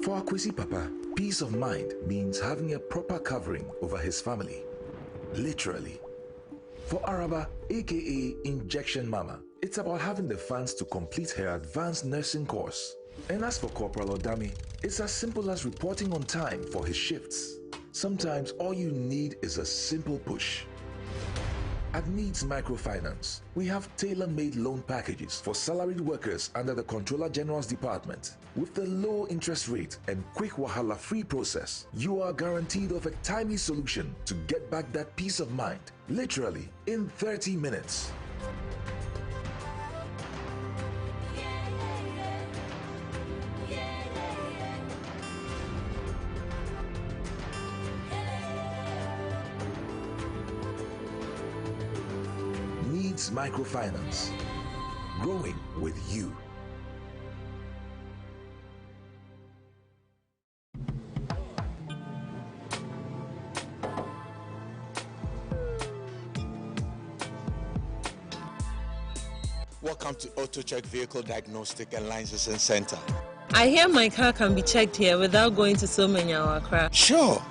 For Akwesi Papa, peace of mind means having a proper covering over his family. Literally. For Araba, aka Injection Mama, it's about having the funds to complete her advanced nursing course. And as for Corporal Odami, it's as simple as reporting on time for his shifts. Sometimes all you need is a simple push. At Needs Microfinance, we have tailor-made loan packages for salaried workers under the Controller General's Department. With the low interest rate and quick wahala-free process, you are guaranteed of a timely solution to get back that peace of mind, literally in 30 minutes. Needs Microfinance. Growing with you. Welcome to AutoCheck Vehicle Diagnostic and Licensing Center. I hear my car can be checked here without going to so many Accra. Sure.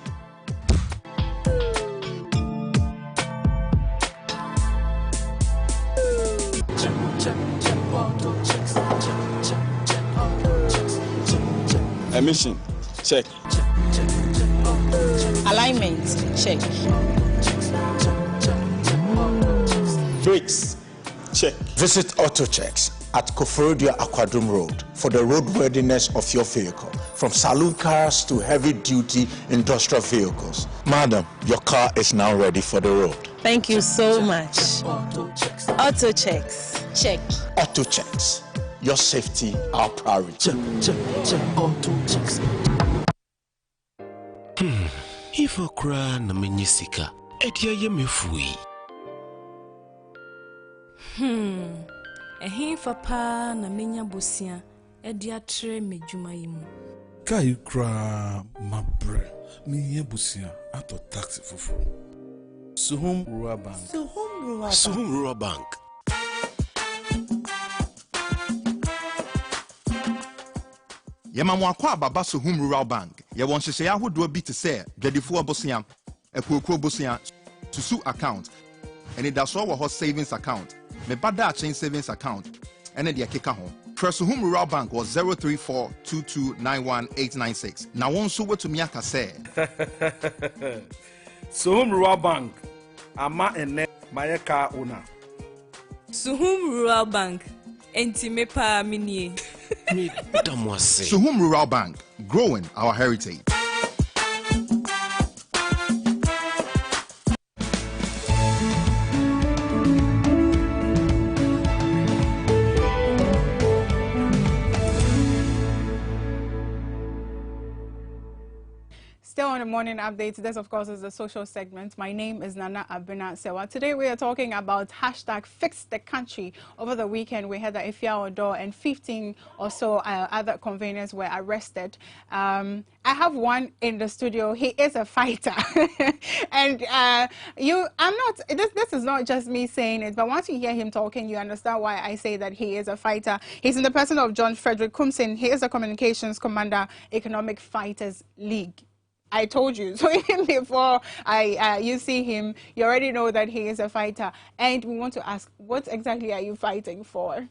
Emission, check. Alignment, check. Brakes, check. Visit AutoChecks at Koforidua Aquadum Road for the roadworthiness of your vehicle, from saloon cars to heavy-duty industrial vehicles. Madam, your car is now ready for the road. Thank you so much. AutoChecks, check. AutoChecks, your safety, our priority. AutoChecks. If I cry na menyisika, etia ye mefui. Ehinfa pa na menya bosia edia tre medwuma yimu. Kai kra mabre me busia ato taxi fofo. Suhum Rural Bank. Suhum Rural Bank. Yamamwakwa baba Suhum Rural Bank. Ye won hyehyɛ ahodo bi te sɛ dwadifo abosia, ekuokuo bosia, susu account, and it does all savings account. Me bada chain savings account, and then the keka ho. Suhum Rural Bank was 03422919896. Now one so what to me aka say. Suhum Rural Bank. Ama ene mayeka una. Suhum Rural Bank. Enti me pa minie. Suhum Rural Bank, growing our heritage. Still on the morning updates, this of course is the social segment. My name is Nana Abena Sewa. Today we are talking about hashtag Fix the Country. Over the weekend we heard that Ifya Odo and 15 or so other conveners were arrested. I have one in the studio. He is a fighter. And this is not just me saying it, but once you hear him talking, you understand why I say that he is a fighter. He's in the person of John Frederick Kumsin. He is the communications commander, Economic Fighters League. I told you. So even before you see him, you already know that he is a fighter. And we want to ask, what exactly are you fighting for?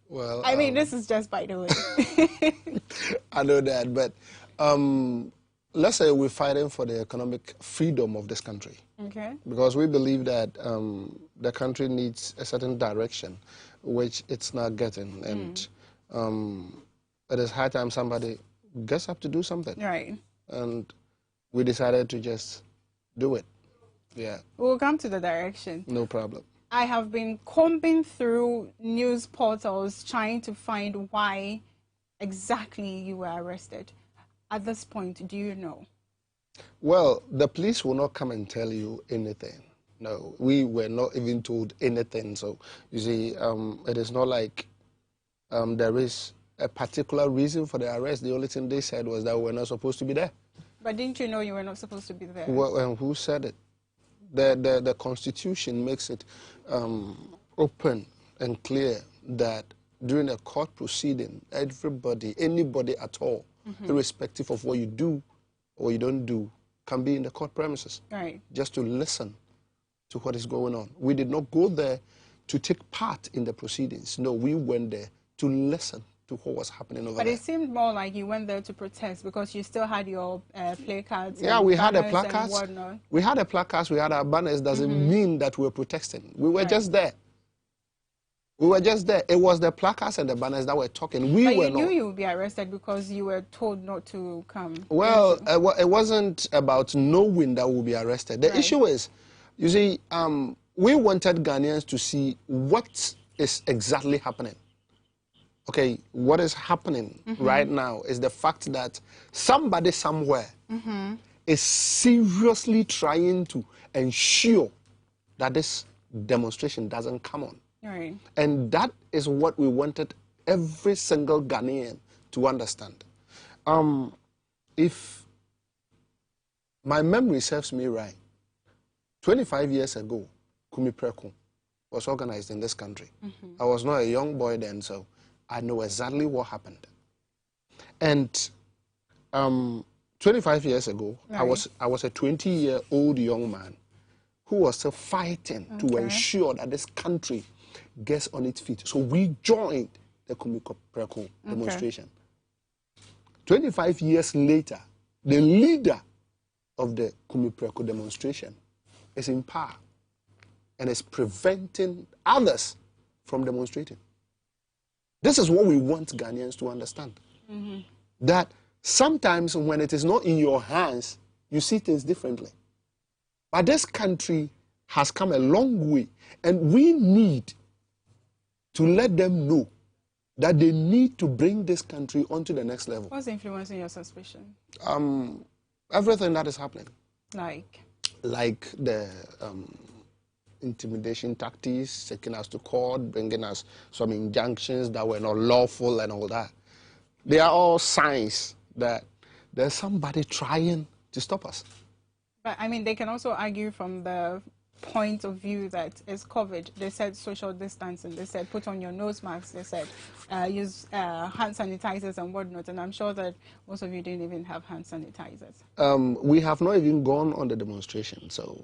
Well, I mean, this is just by the way. I know that, but let's say we're fighting for the economic freedom of this country. Okay. Because we believe that the country needs a certain direction, which it's not getting. And it is high time somebody gets up to do something. Right. And we decided to just do it. Yeah. We'll come to the direction. No problem. I have been combing through news portals trying to find why exactly you were arrested. At this point, do you know? Well, the police will not come and tell you anything. No, we were not even told anything. So, you see, it is not like there is a particular reason for the arrest. The only thing they said was that we're not supposed to be there. But didn't you know you were not supposed to be there? Well, who said it? The Constitution makes it open and clear that during a court proceeding, anybody at all irrespective of what you do or you don't do, can be in the court premises. Right. Just to listen to what is going on. We did not go there to take part in the proceedings. No, we went there to listen to what was happening over there. But it seemed more like you went there to protest because you still had your placards. Yeah, we had a placards. We had a placards. We had our banners. Doesn't mean that we were protesting. We were just there. We were just there. It was the placards and the banners that were talking. But you knew you would be arrested because you were told not to come. Well, it wasn't about knowing that we would be arrested. The issue is, you see, we wanted Ghanaians to see what is exactly happening. Okay, what is happening right now is the fact that somebody somewhere is seriously trying to ensure that this demonstration doesn't come on. Right. And that is what we wanted every single Ghanaian to understand. If my memory serves me right, 25 years ago, Kumi Preku was organized in this country. I was not a young boy then, so I know exactly what happened. And 25 years ago, I was a 20-year-old young man who was still fighting to ensure that this country gets on its feet. So we joined the Kumi Preku demonstration. 25 years later, the leader of the Kumi Preku demonstration is in power and is preventing others from demonstrating. This is what we want Ghanaians to understand. That sometimes when it is not in your hands, you see things differently. But this country has come a long way, and we need to let them know that they need to bring this country onto the next level. What's influencing your suspicion? Everything that is happening. Like the intimidation tactics, taking us to court, bringing us some injunctions that were not lawful and all that. They are all signs that there's somebody trying to stop us. But I mean, they can also argue from the point of view that it's COVID. They said social distancing. They said put on your nose masks. They said use hand sanitizers and whatnot. And I'm sure that most of you didn't even have hand sanitizers. We have not even gone on the demonstration, so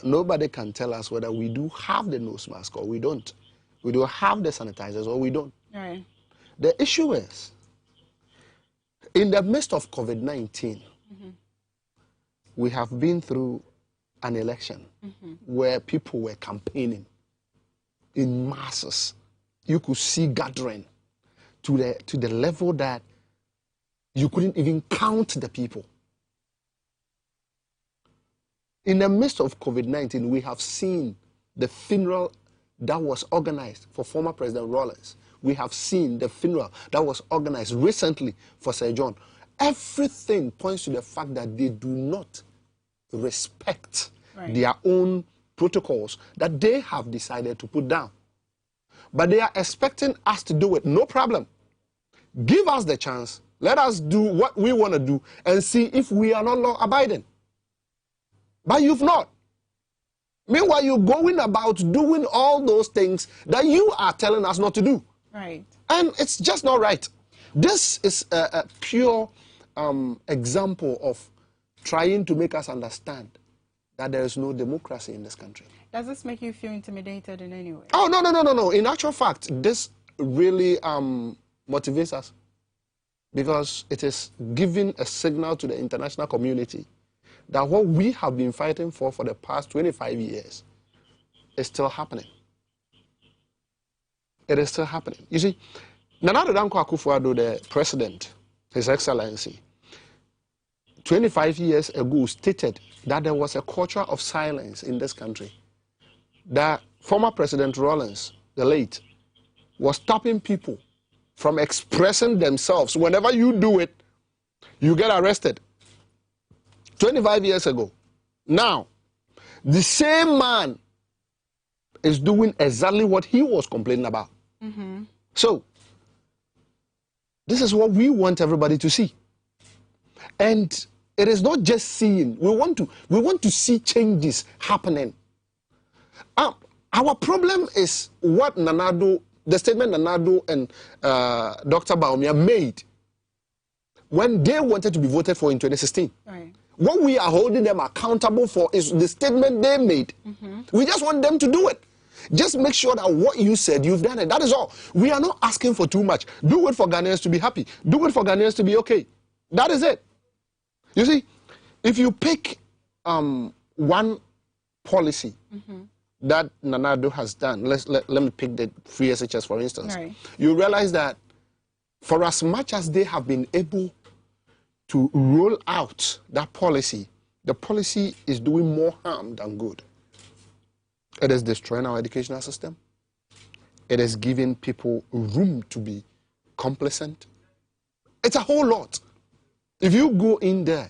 nobody can tell us whether we do have the nose mask or we don't. We do have the sanitizers or we don't. Right. The issue is, in the midst of COVID-19, we have been through an election where people were campaigning in masses. You could see gathering to the level that you couldn't even count the people. In the midst of COVID-19, we have seen the funeral that was organized for former President Rawlings. We have seen the funeral that was organized recently for Sir John. Everything points to the fact that they do not respect their own protocols that they have decided to put down. But they are expecting us to do it. No problem. Give us the chance. Let us do what we want to do and see if we are not law-abiding. But you've not. Meanwhile, you're going about doing all those things that you are telling us not to do. Right. And it's just not right. This is a pure example of trying to make us understand that there is no democracy in this country. Does this make you feel intimidated in any way? Oh, no. In actual fact, this really motivates us because it is giving a signal to the international community that what we have been fighting for the past 25 years is still happening. It is still happening. You see, Nana Addo Dankwa Akufo-Addo, the president, His Excellency, 25 years ago stated that there was a culture of silence in this country. That former President Rawlings, the late, was stopping people from expressing themselves. Whenever you do it, you get arrested. 25 years ago. Now, the same man is doing exactly what he was complaining about. So, this is what we want everybody to see. And it is not just seeing. We want to see changes happening. Our problem is what Nana Addo, the statement Nana Addo and Dr. Bawumia made when they wanted to be voted for in 2016. Right. What we are holding them accountable for is the statement they made. We just want them to do it. Just make sure that what you said, you've done it. That is all. We are not asking for too much. Do it for Ghanaians to be happy. Do it for Ghanaians to be okay. That is it. You see, if you pick one policy that Nana Addo has done, let me pick the free SHS for instance. Right. You realize that for as much as they have been able to roll out that policy, the policy is doing more harm than good. It is destroying our educational system. It is giving people room to be complacent. It's a whole lot. If you go in there,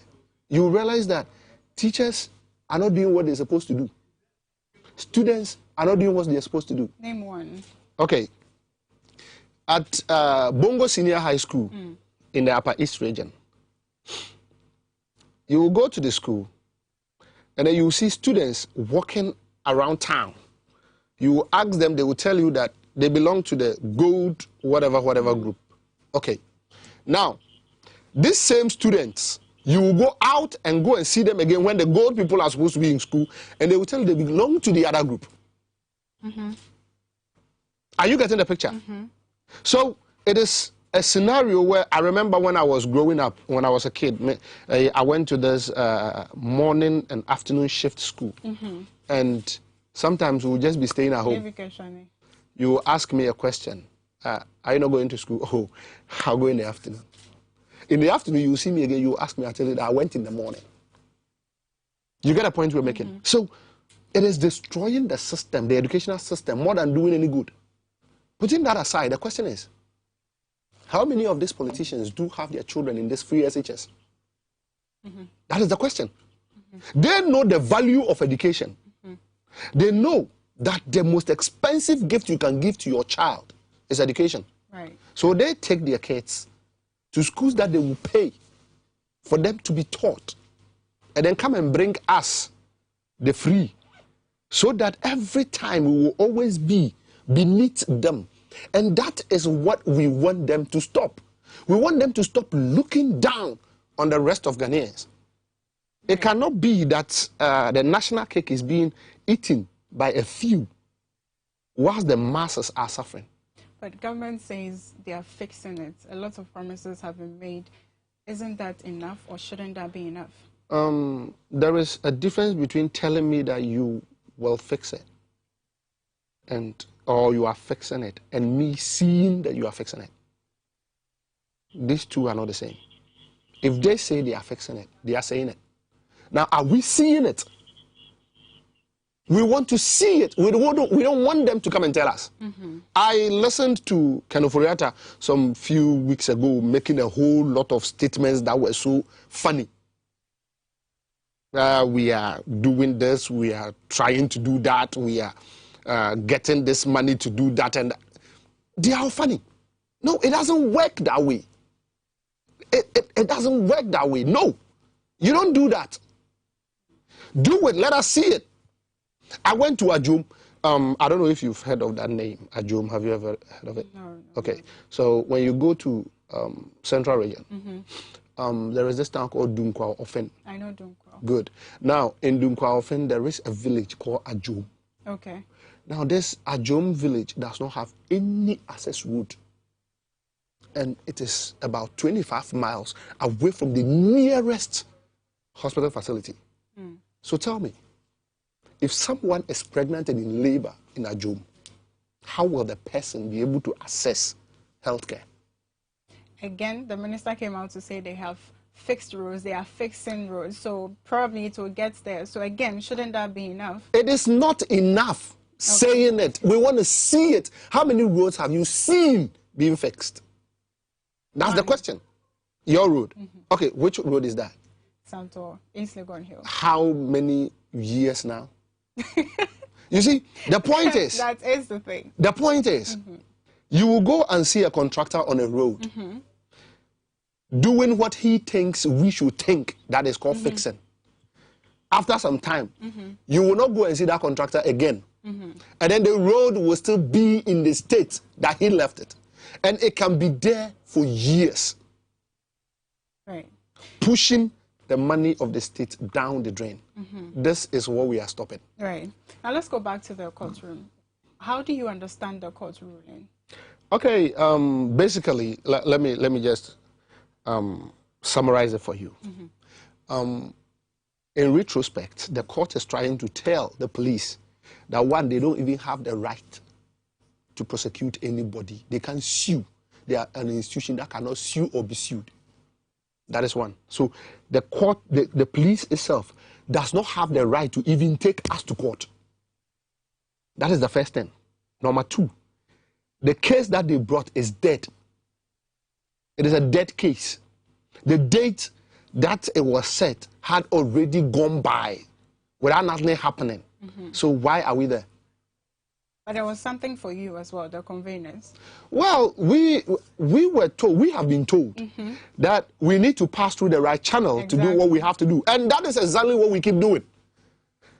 you realize that teachers are not doing what they're supposed to do. Students are not doing what they're supposed to do. Name one. Okay. At Bongo Senior High School in the Upper East region, you will go to the school and then you will see students walking around town. You will ask them, they will tell you that they belong to the gold whatever group. Okay. Now, these same students, you will go out and go and see them again when the gold people are supposed to be in school, and they will tell you they belong to the other group. Are you getting the picture? So it is a scenario where I remember when I was growing up, when I was a kid, I went to this morning and afternoon shift school. And sometimes we would just be staying at home. You will ask me a question. Are you not going to school? Oh, I'll go in the afternoon. In the afternoon, you will see me again. You will ask me, I tell you that I went in the morning. You get a point we're making? So it is destroying the system, the educational system, more than doing any good. Putting that aside, the question is, how many of these politicians do have their children in this free SHS? That is the question. They know the value of education. They know that the most expensive gift you can give to your child is education. Right. So they take their kids to schools that they will pay for them to be taught, and then come and bring us the free, so that every time we will always be beneath them. And that is what we want them to stop. We want them to stop looking down on the rest of Ghanaians. It cannot be that the national cake is being eaten by a few whilst the masses are suffering. But government says they are fixing it. A lot of promises have been made. Isn't that enough, or shouldn't that be enough? There is a difference between telling me that you will fix it, or you are fixing it, and me seeing that you are fixing it. These two are not the same. If they say they are fixing it, they are saying it. Now, are we seeing it? We want to see it. We don't want them to come and tell us. I listened to Ken Oforiatta some few weeks ago making a whole lot of statements that were so funny. We are doing this, we are trying to do that, we are getting this money to do that, and they are all funny. No, it doesn't work that way. It doesn't work that way. No, you don't do that. Do it. Let us see it. I went to Ajum. I don't know if you've heard of that name, Ajum. Have you ever heard of it? No. Okay. So when you go to Central Region, there is this town called Dunkwa Ofen. I know Dunkwa. Good. Now, in Dunkwa Ofen, there is a village called Ajum. Okay. Now, this Ajum village does not have any access road. And it is about 25 miles away from the nearest hospital facility. So tell me, if someone is pregnant and in labor in Ajum, how will the person be able to access healthcare? Again, the minister came out to say they have fixed roads, they are fixing roads, so probably it will get there. So again, shouldn't that be enough? It is not enough saying it. We want to see it. How many roads have you seen being fixed? That's the question. Your road. Okay, which road is that? Santor, East Legon Hill. How many years now? You see, the point is... That is the thing. The point is, you will go and see a contractor on a road doing what he thinks we should think that is called fixing. After some time, you will not go and see that contractor again. And then the road will still be in the state that he left it. And it can be there for years. Right. Pushing the money of the state down the drain. This is what we are stopping. Right. Now let's go back to the courtroom. How do you understand the court ruling? Okay. Basically, let me just summarize it for you. In retrospect, the court is trying to tell the police that one, they don't even have the right to prosecute anybody. They can sue. They are an institution that cannot sue or be sued. That is one. So the court, the police itself does not have the right to even take us to court. That is the first thing. Number two, the case that they brought is dead. It is a dead case. The date that it was set had already gone by without nothing happening. So why are we there? But there was something for you as well, the convenience. Well, we were told, we have been told that we need to pass through the right channel to do what we have to do. And that is exactly what we keep doing.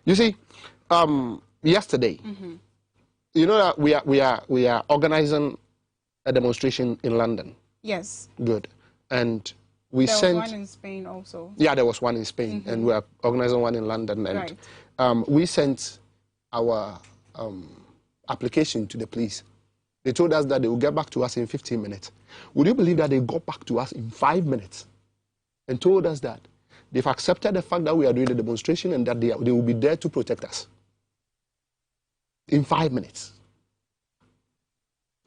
You see, yesterday, you know that we are organizing a demonstration in London. Yes. Good. And we there sent... was one in Spain also. Yeah, there was one in Spain. And we are organizing one in London. And we sent our... application to the police. They told us that they will get back to us in 15 minutes. Would you believe that they got back to us in 5 minutes and told us that they've accepted the fact that we are doing the demonstration and that they will be there to protect us? In 5 minutes.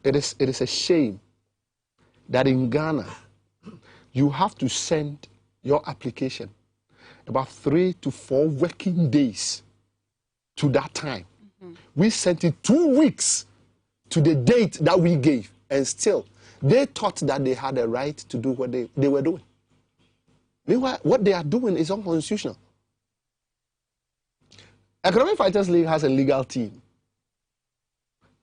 It is a shame that in Ghana, you have to send your application about 3 to 4 working days to that time. We sent it 2 weeks to the date that we gave, and still, they thought that they had a right to do what they were doing. Meanwhile, what they are doing is unconstitutional. Economic Fighters League has a legal team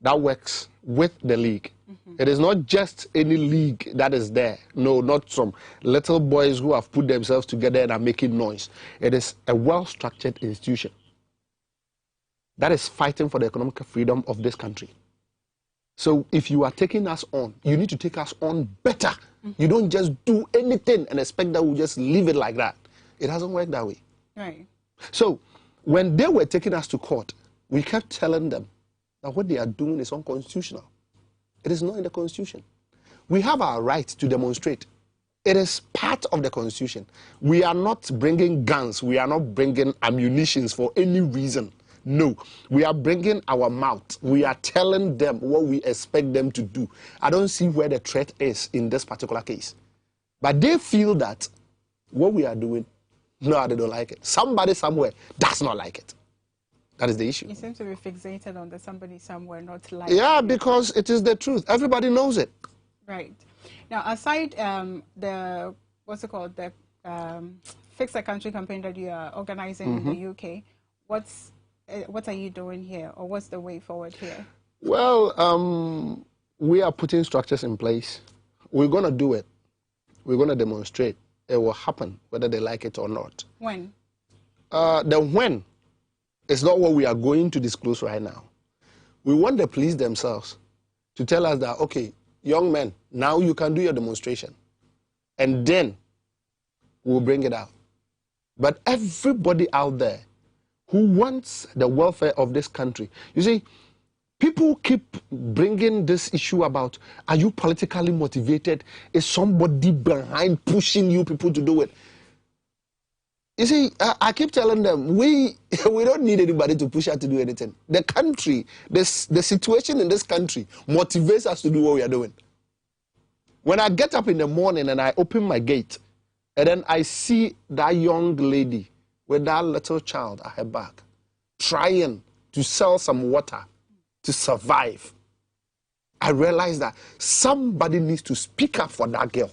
that works with the league. It is not just any league that is there. No, not some little boys who have put themselves together and are making noise. It is a well-structured institution that is fighting for the economic freedom of this country. So if you are taking us on, you need to take us on better. You don't just do anything and expect that we'll just leave it like that. It doesn't work that way. Right. So when they were taking us to court, we kept telling them that what they are doing is unconstitutional. It is not in the Constitution. We have our right to demonstrate. It is part of the Constitution. We are not bringing guns. We are not bringing ammunitions for any reason. No, we are bringing our mouth. We are telling them what we expect them to do. I don't see where the threat is in this particular case. But they feel that what we are doing, no, they don't like it. Somebody somewhere does not like it. That is the issue. You seem to be fixated on the somebody somewhere not like Yeah, it. because it is the truth. Everybody knows it. Right. Now, aside the, what's it called, the Fix the Country campaign that you are organizing in the UK, what are you doing here, or what's the way forward here? Well, we are putting structures in place. We're going to do it. We're going to demonstrate. It will happen, whether they like it or not. When? The when is not what we are going to disclose right now. We want the police themselves to tell us that, okay, young men, now you can do your demonstration. And then we'll bring it out. But everybody out there who wants the welfare of this country, you see, people keep bringing this issue about, are you politically motivated? Is somebody behind pushing you people to do it? You see, I keep telling them, we don't need anybody to push us to do anything. The country, the situation in this country motivates us to do what we are doing. When I get up in the morning and I open my gate, and then I see that young lady with that little child at her back, trying to sell some water to survive, I realize that somebody needs to speak up for that girl.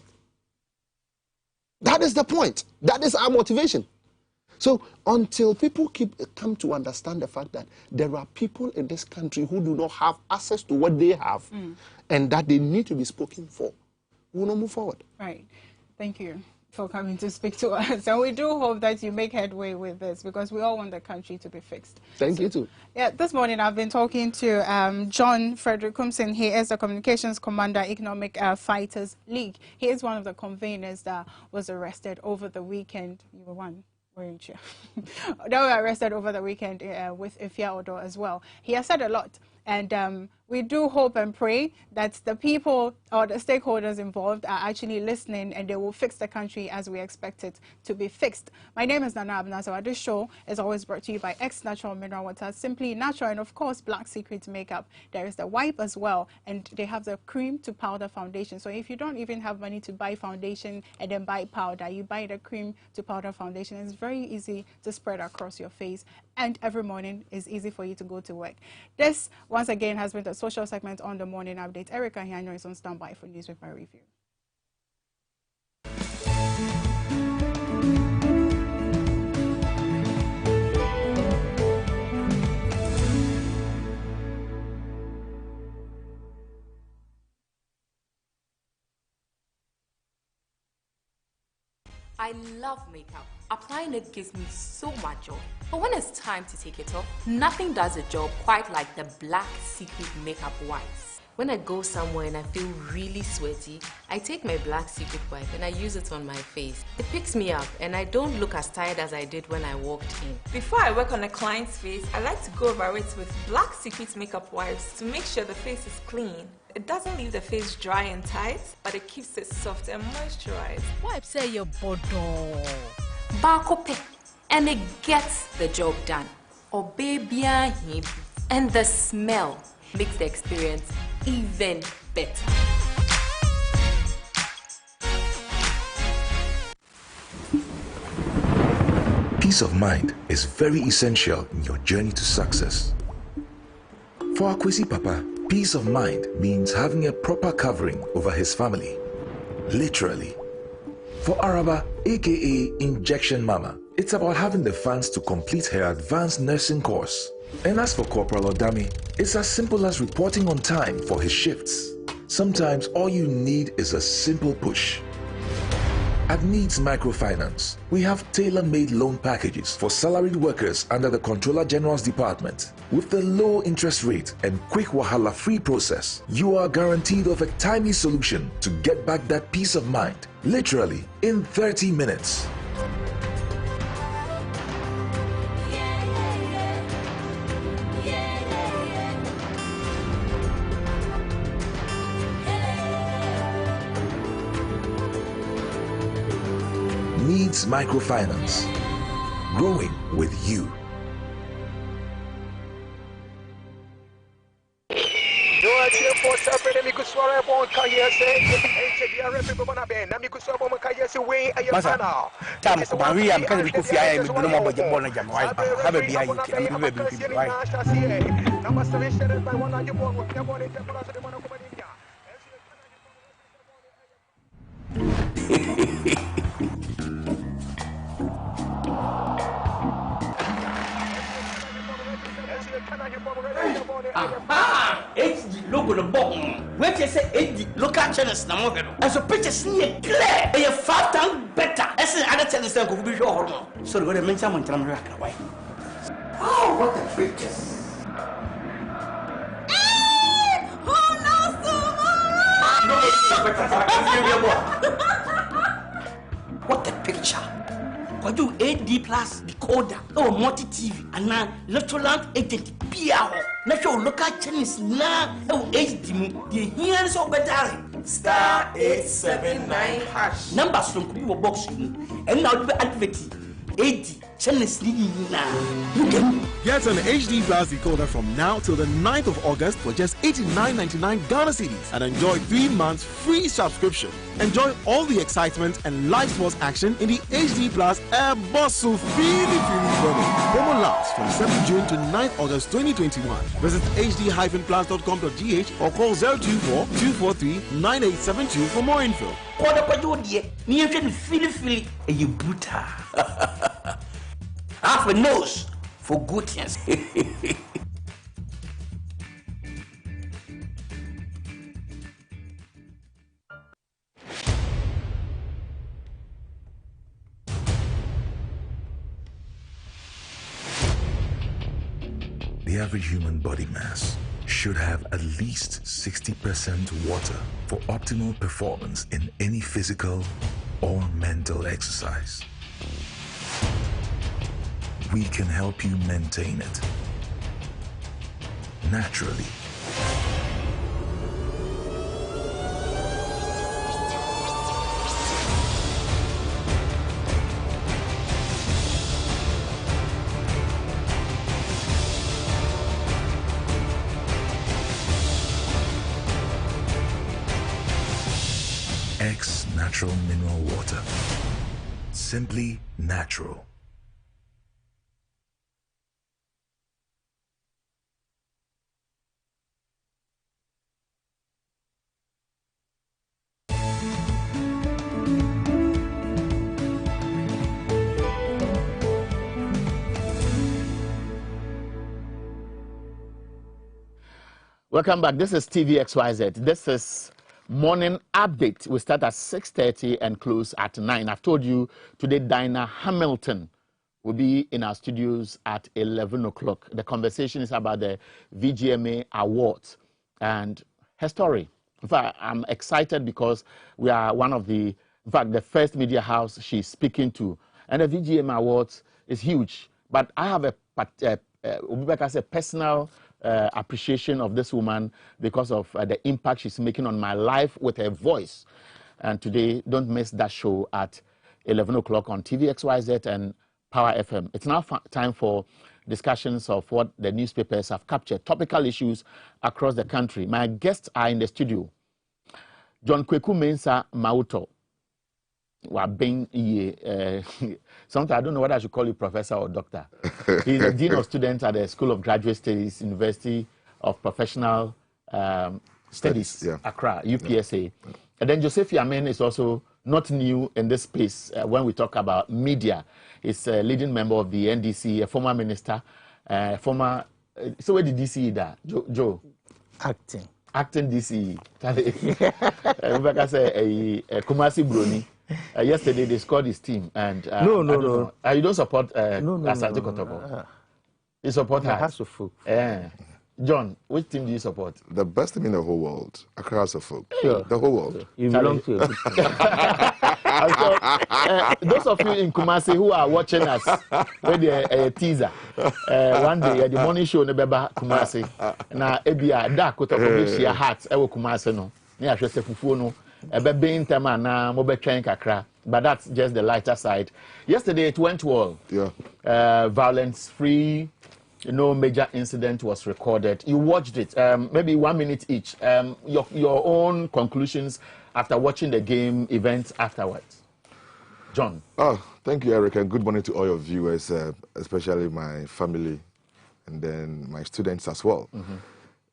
That is the point. That is our motivation. So until people come to understand the fact that there are people in this country who do not have access to what they have and that they need to be spoken for, we will not move forward. Right. Thank you. for coming to speak to us. And we do hope that you make headway with this because we all want the country to be fixed. Thank you too. Yeah, this morning I've been talking to John Frederick Kumsin. He is the Communications Commander, Economic Fighters League. He is one of the conveners that was arrested over the weekend. You were one, weren't you? They were arrested over the weekend with Ifya Odo as well. He has said a lot. And we do hope and pray that the people or the stakeholders involved are actually listening and they will fix the country as we expect it to be fixed. My name is Nana Abnazawa. This show is always brought to you by X Natural Mineral Water, Simply Natural, and of course, Black Secret Makeup. There is the wipe as well, and they have the cream to powder foundation. So if you don't even have money to buy foundation and then buy powder, you buy the cream to powder foundation. It's very easy to spread across your face, and every morning is easy for you to go to work. This, once again, has been the social segment on the Morning Update. Erica Hiano is on standby for Newspaper Review. I love makeup. Applying it gives me so much joy. But when it's time to take it off, nothing does the job quite like the Black Secret Makeup Wipes. When I go somewhere and I feel really sweaty, I take my Black Secret wipe and I use it on my face. It picks me up and I don't look as tired as I did when I walked in. Before I work on a client's face, I like to go over it with Black Secret Makeup Wipes to make sure the face is clean. It doesn't leave the face dry and tight, but it keeps it soft and moisturized. Wipes say your bodo. Bakope, and it gets the job done. Or baby, and the smell makes the experience even better. Peace of mind is very essential in your journey to success. For Akwesi Papa, peace of mind means having a proper covering over his family. Literally. For Araba, aka Injection Mama, it's about having the funds to complete her advanced nursing course. And as for Corporal Odami, it's as simple as reporting on time for his shifts. Sometimes all you need is a simple push. At Needs Microfinance, we have tailor-made loan packages for salaried workers under the Controller General's Department. With the low interest rate and quick wahala-free process, you are guaranteed of a timely solution to get back that peace of mind, literally in 30 minutes. Needs Microfinance. Growing with you. HD logo the bottom. Where you say HD local channels na mo hedo. And so pictures here clear. They are 5 times better. As in other channels that could be show hormone. So go the mention man tram rock why. Oh, what the pictures. What a picture. What do AD plus decoder or multi TV and now electoral agent PR natural local channels now HD the here so better star 879 hash numbers from Kubo box and now the advert AD channels now. Get an HD Plus decoder from now till the 9th of August for just $89.99 Ghana cedis and enjoy 3 months free subscription. Enjoy all the excitement and live sports action in the HD Plus Air Bosso Feely promo. Promo lasts from 7th June to 9th August 2021. Visit hd-plus.com.gh or call 024-243-9872 for more info. Half a nose for good things. The average human body mass should have at least 60% water for optimal performance in any physical or mental exercise. We can help you maintain it naturally. X Natural Mineral Water. Simply natural. Welcome back. This is Xyz. This is morning update. We start at 6:30 and close at 9. I've told you today Dinah Hamilton will be in our studios at 11 o'clock. The conversation is about the VGMA Awards and her story. In fact, I'm excited because we are one of the, in fact, the first media house she's speaking to. And the VGMA Awards is huge. But I have a personal appreciation of this woman because of the impact she's making on my life with her voice. And today, don't miss that show at 11 o'clock on XYZ and Power FM. It's now time for discussions of what the newspapers have captured, topical issues across the country. My guests are in the studio. John Kweku Mensah Mauto. Sometimes I don't know whether I should call you professor or doctor. He's a dean of students at the School of Graduate Studies, University of Professional Studies, Accra, UPSA. Yeah. And then Joseph Yamen is also not new in this space when we talk about media. He's a leading member of the NDC, a former minister, so where did DC that? Joe? Acting DC. Rebecca said Kumasi Bruni. Yesterday they scored his team and no. You don't support Asante Kotoko. You support her. John, which team do you support? The best team in the whole world. Accra Folk. Sure. The whole world. You belong to those of you in Kumasi who are watching us with a teaser, one day the morning show ne beba Kumasi. Na ebia da Kotoko be share hearts ewo Kumasi no. Ne ahwese fufuo no. But that's just the lighter side. Yesterday it went well. Yeah. Violence-free, no major incident was recorded. You watched it. Maybe 1 minute each. Your own conclusions after watching the game, events afterwards. John. Oh, thank you, Eric, and good morning to all your viewers, especially my family and then my students as well.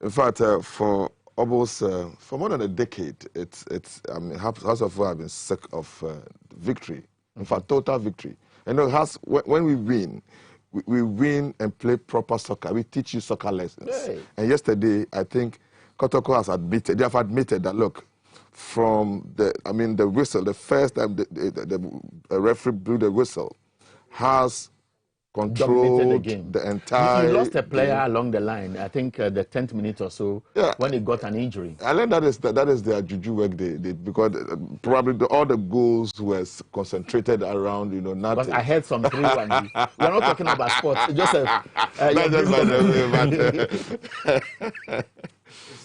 In fact, for almost for more than a decade, House of War have been sick of victory. In fact, total victory. And when we win, we win and play proper soccer. We teach you soccer lessons. Hey. And yesterday, I think Kotoko has admitted, they have admitted that, look, from the whistle, the first time the referee blew the whistle, has controlled the entire. You lost a player along the line. I think the 10th minute or so when he got an injury. I learned that is their juju work. Because probably all the goals were concentrated around nothing. But I heard some 3-1. We're not talking about sports. Just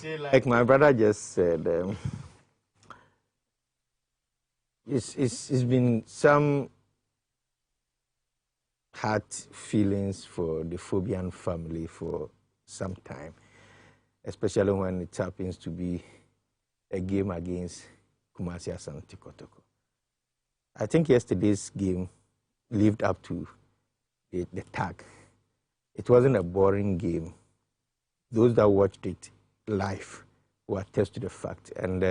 see, like my brother just said, it's been some hard feelings for the Phobian family for some time, especially when it happens to be a game against Kumasi Asante Kotoko. I think yesterday's game lived up to the tag. It wasn't a boring game. Those that watched it live will attest to the fact, and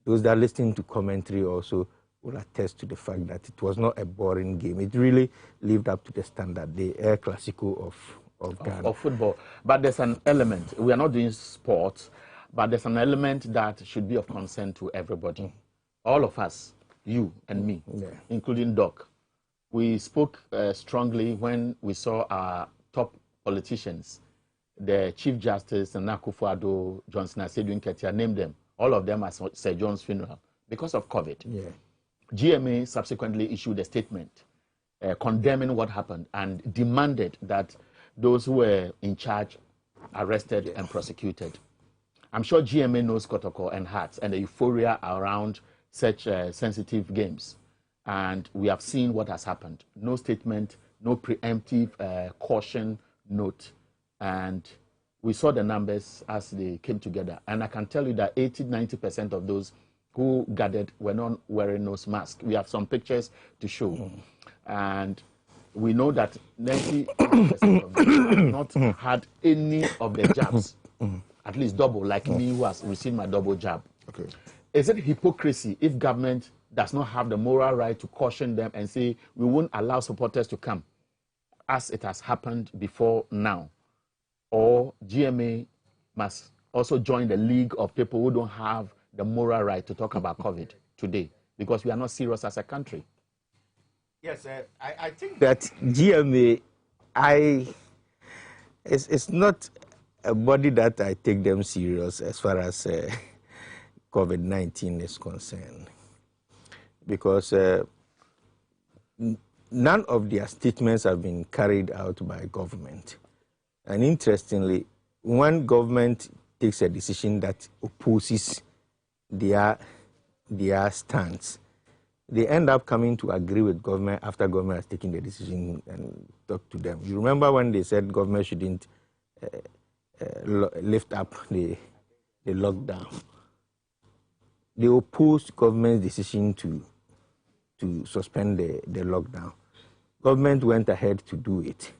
those that listened to commentary also will attest to the fact that it was not a boring game. It really lived up to the standard, the El Clasico of Ghana. Of football. But there's an element, we are not doing sports, but there's an element that should be of concern to everybody. All of us, you and me, including Doc, we spoke strongly when we saw our top politicians the Chief Justice, Nana Akufo-Addo, Johnson Asedu Nketia, named them, all of them at Sir John's funeral, because of COVID. Yeah. GMA subsequently issued a statement condemning what happened and demanded that those who were in charge arrested and prosecuted. I'm sure GMA knows protocol and hearts and the euphoria around such sensitive games. And we have seen what has happened. No statement, no preemptive caution note. And we saw the numbers as they came together. And I can tell you that 80-90% of those who gathered were not wearing nose masks. We have some pictures to show. And we know that 90% of them have not had any of the jabs, at least double, like me who has received my double jab. Okay. Is it hypocrisy if government does not have the moral right to caution them and say, we won't allow supporters to come, as it has happened before now? Or GMA must also join the league of people who don't have the moral right to talk about COVID today, because we are not serious as a country. Yes, I think that GMA, it's not a body that I take them serious as far as COVID-19 is concerned, because none of their statements have been carried out by government. And interestingly, when government takes a decision that opposes their stance, they end up coming to agree with government after government has taken the decision and talk to them. You remember when they said government shouldn't lift up the lockdown? They opposed government's decision to suspend the lockdown. Government went ahead to do it.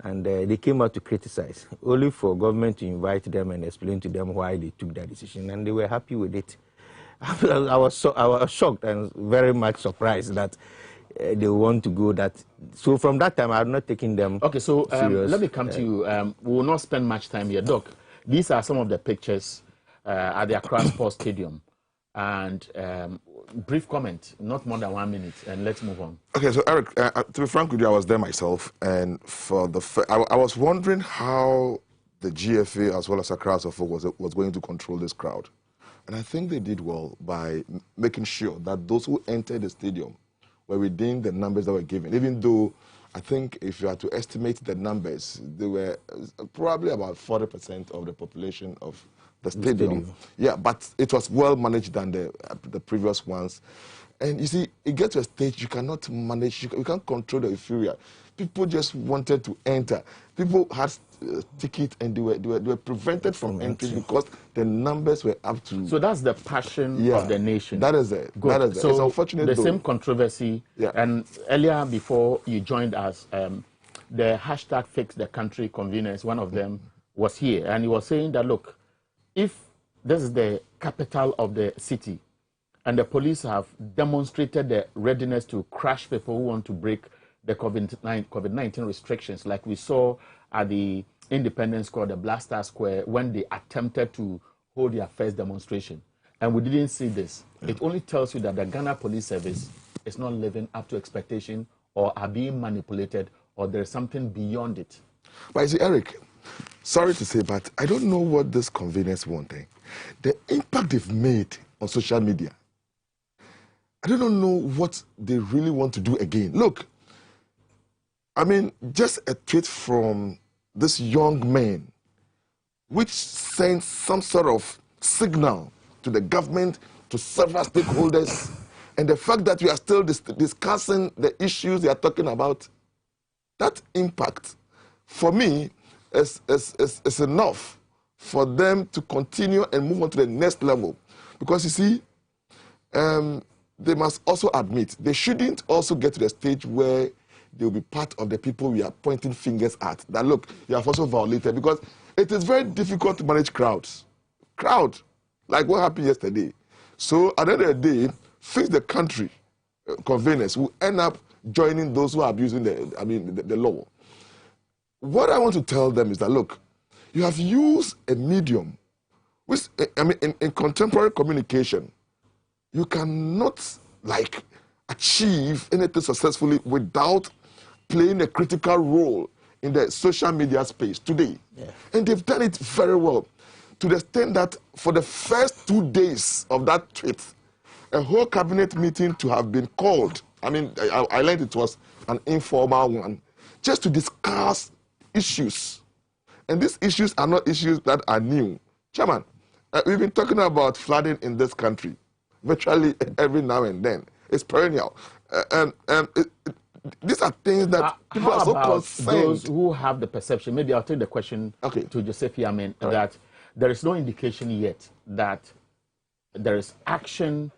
And they came out to criticize, only for government to invite them and explain to them why they took that decision, and they were happy with it. I was shocked and very much surprised that they want to go that. So from that time, I have not taken them. Okay, so serious. Let me come to you. We will not spend much time here. Doc, these are some of the pictures at the Accra Sports Stadium. And brief comment, not more than 1 minute, and let's move on. Okay, so Eric, to be frank with you, I was there myself, and for I was wondering how the GFA as well as Accra as a whole was going to control this crowd. And I think they did well by making sure that those who entered the stadium were within the numbers that were given, even though I think if you had to estimate the numbers, they were probably about 40% of the population of the stadium. Yeah, but it was well managed than the previous ones. And you see, it gets to a stage you cannot manage, you can't control the euphoria. People just wanted to enter. People had tickets and they were prevented from entering because the numbers were up to. So that's the passion of the nation. That is it. Good. That is it. So it's unfortunate. The same controversy. Yeah. And earlier, before you joined us, the hashtag Fix the Country conveners, one of them was here, and he was saying that, look, if this is the capital of the city, and the police have demonstrated their readiness to crush people who want to break the COVID-19 restrictions, like we saw at the Independence Square, the Blaster Square, when they attempted to hold their first demonstration. And we didn't see this. It only tells you that the Ghana Police Service is not living up to expectation or are being manipulated or there's something beyond it. But you see, Eric, sorry to say, but I don't know what this conveners want. The impact they've made on social media, I don't know what they really want to do again. Look, I mean, just a tweet from this young man, which sends some sort of signal to the government, to several stakeholders, and the fact that we are still discussing the issues they are talking about, that impact, for me, is enough for them to continue and move on to the next level. Because you see, they must also admit, they shouldn't also get to the stage where they'll be part of the people we are pointing fingers at. That, look, you have also violated. Because it is very difficult to manage crowds. Crowd, like what happened yesterday. So at the end of the day, Fix the Country conveners will end up joining those who are abusing the law. What I want to tell them is that, look, you have used a medium, which, I mean, in contemporary communication, you cannot, achieve anything successfully without playing a critical role in the social media space today. Yeah. And they've done it very well, to the extent that for the first 2 days of that tweet, a whole cabinet meeting to have been called. I mean, I learned it was an informal one, just to discuss issues. And these issues are not issues that are new. Chairman, we've been talking about flooding in this country virtually every now and then. It's perennial. These are things that people are so concerned. Those who have the perception, maybe I'll take the question to Joseph Yamin, that there is no indication yet that there is action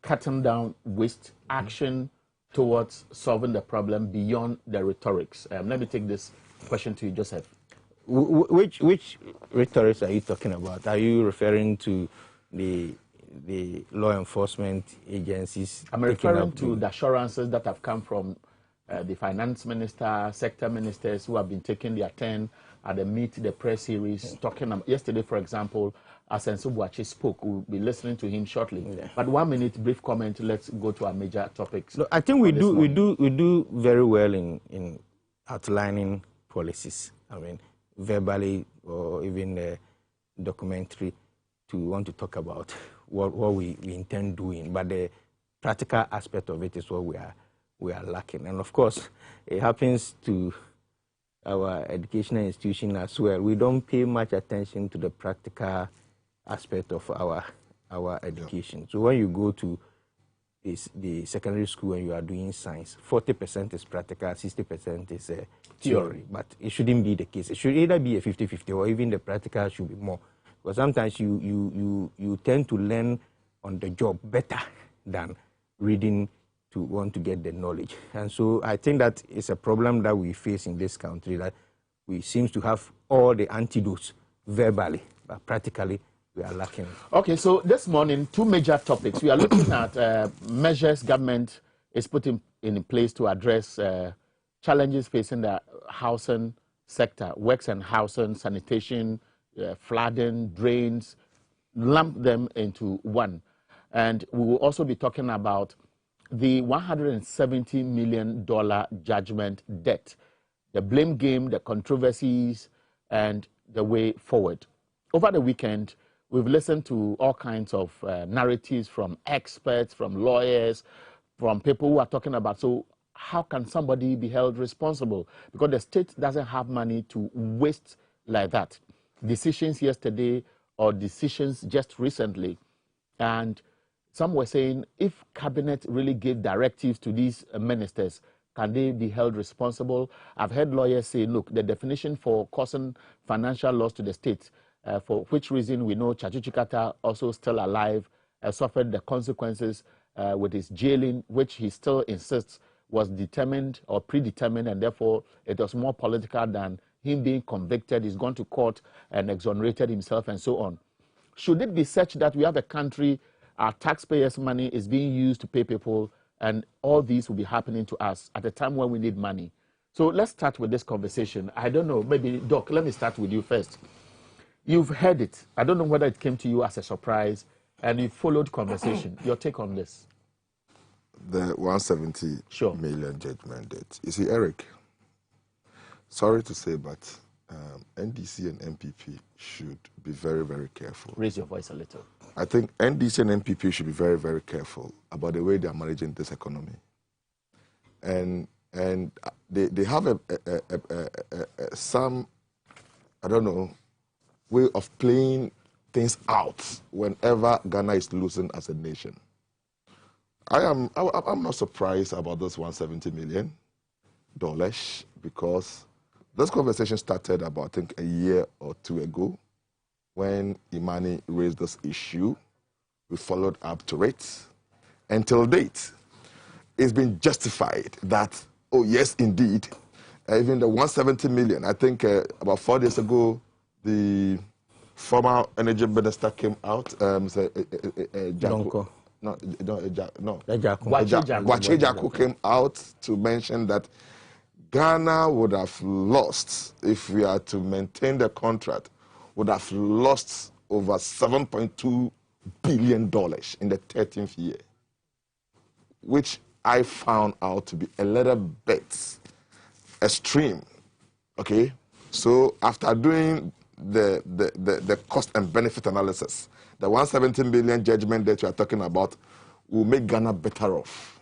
cutting down waste, action towards solving the problem beyond the rhetorics. Let me take this question to you, Joseph. Which rhetorics are you talking about? Are you referring to the law enforcement agencies? I'm referring to the assurances that have come from the finance minister, sector ministers who have been taking their turn at the Meet the Press series, talking about, yesterday, for example, Asenso Boachi spoke. We'll be listening to him shortly. Yeah. But 1 minute brief comment. Let's go to our major topics. No, I think we do very well in outlining policies. I mean, verbally or even documentary, to want to talk about what we intend doing. But the practical aspect of it is what we are lacking. And of course, it happens to our educational institution as well. We don't pay much attention to the practical aspect of our education. So when you go to the secondary school and you are doing science, 40% is practical, 60% is theory. But it shouldn't be the case. It should either be a 50-50 or even the practical should be more. Because sometimes you tend to learn on the job better than reading to want to get the knowledge. And so I think that it's a problem that we face in this country, that we seem to have all the antidotes verbally, but practically we are lacking. Okay, so this morning, 2 major topics. We are looking at measures government is putting in place to address challenges facing the housing sector, works and housing, sanitation, flooding, drains, lump them into one. And we will also be talking about the $170 million judgment debt, the blame game, the controversies, and the way forward. Over the weekend, we've listened to all kinds of narratives from experts, from lawyers, from people who are talking about, so how can somebody be held responsible? Because the state doesn't have money to waste like that. Decisions yesterday or decisions just recently, and some were saying, if cabinet really gave directives to these ministers, can they be held responsible? I've heard lawyers say, look, the definition for causing financial loss to the state, for which reason we know Chachuchi Kata, also still alive, suffered the consequences with his jailing, which he still insists was determined or predetermined, and therefore it was more political than him being convicted. He's gone to court and exonerated himself and so on. Should it be such that we have a country, our taxpayers' money is being used to pay people, and all these will be happening to us at a time when we need money? So let's start with this conversation. I don't know, maybe, Doc, let me start with you first. You've heard it. I don't know whether it came to you as a surprise, and you followed conversation. Your take on this? The 170 million judgment debt. You see, Eric, sorry to say, but NDC and MPP should be very, very careful. Raise your voice a little. I think NDC and MPP should be very, very careful about the way they are managing this economy. And they have some, I don't know, way of playing things out whenever Ghana is losing as a nation. I'm not surprised about this $170 million because this conversation started about, I think, a year or 2 ago when Imani raised this issue. We followed up to it. Until date, it's been justified that, oh, yes, indeed, even the 170 million, I think about 4 days ago, the former energy minister came out, Gwache Jaku came out to mention that Ghana would have lost, if we are to maintain the contract, would have lost over $7.2 billion in the 13th year, which I found out to be a little bit extreme. Okay? So after doing the cost and benefit analysis, the 117 billion judgment that you are talking about will make Ghana better off.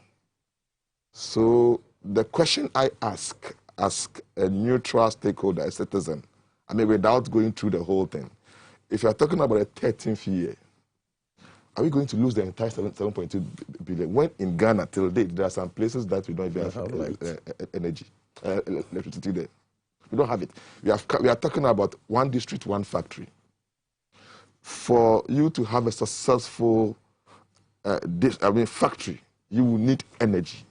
So the question I ask a neutral stakeholder, a citizen, I mean, without going through the whole thing, if you are talking about a 13th year, are we going to lose the entire 7.2 billion? When in Ghana, till date, there are some places that we don't even have energy, electricity there. We don't have it. We are talking about one district, one factory. For you to have a successful factory, you will need energy.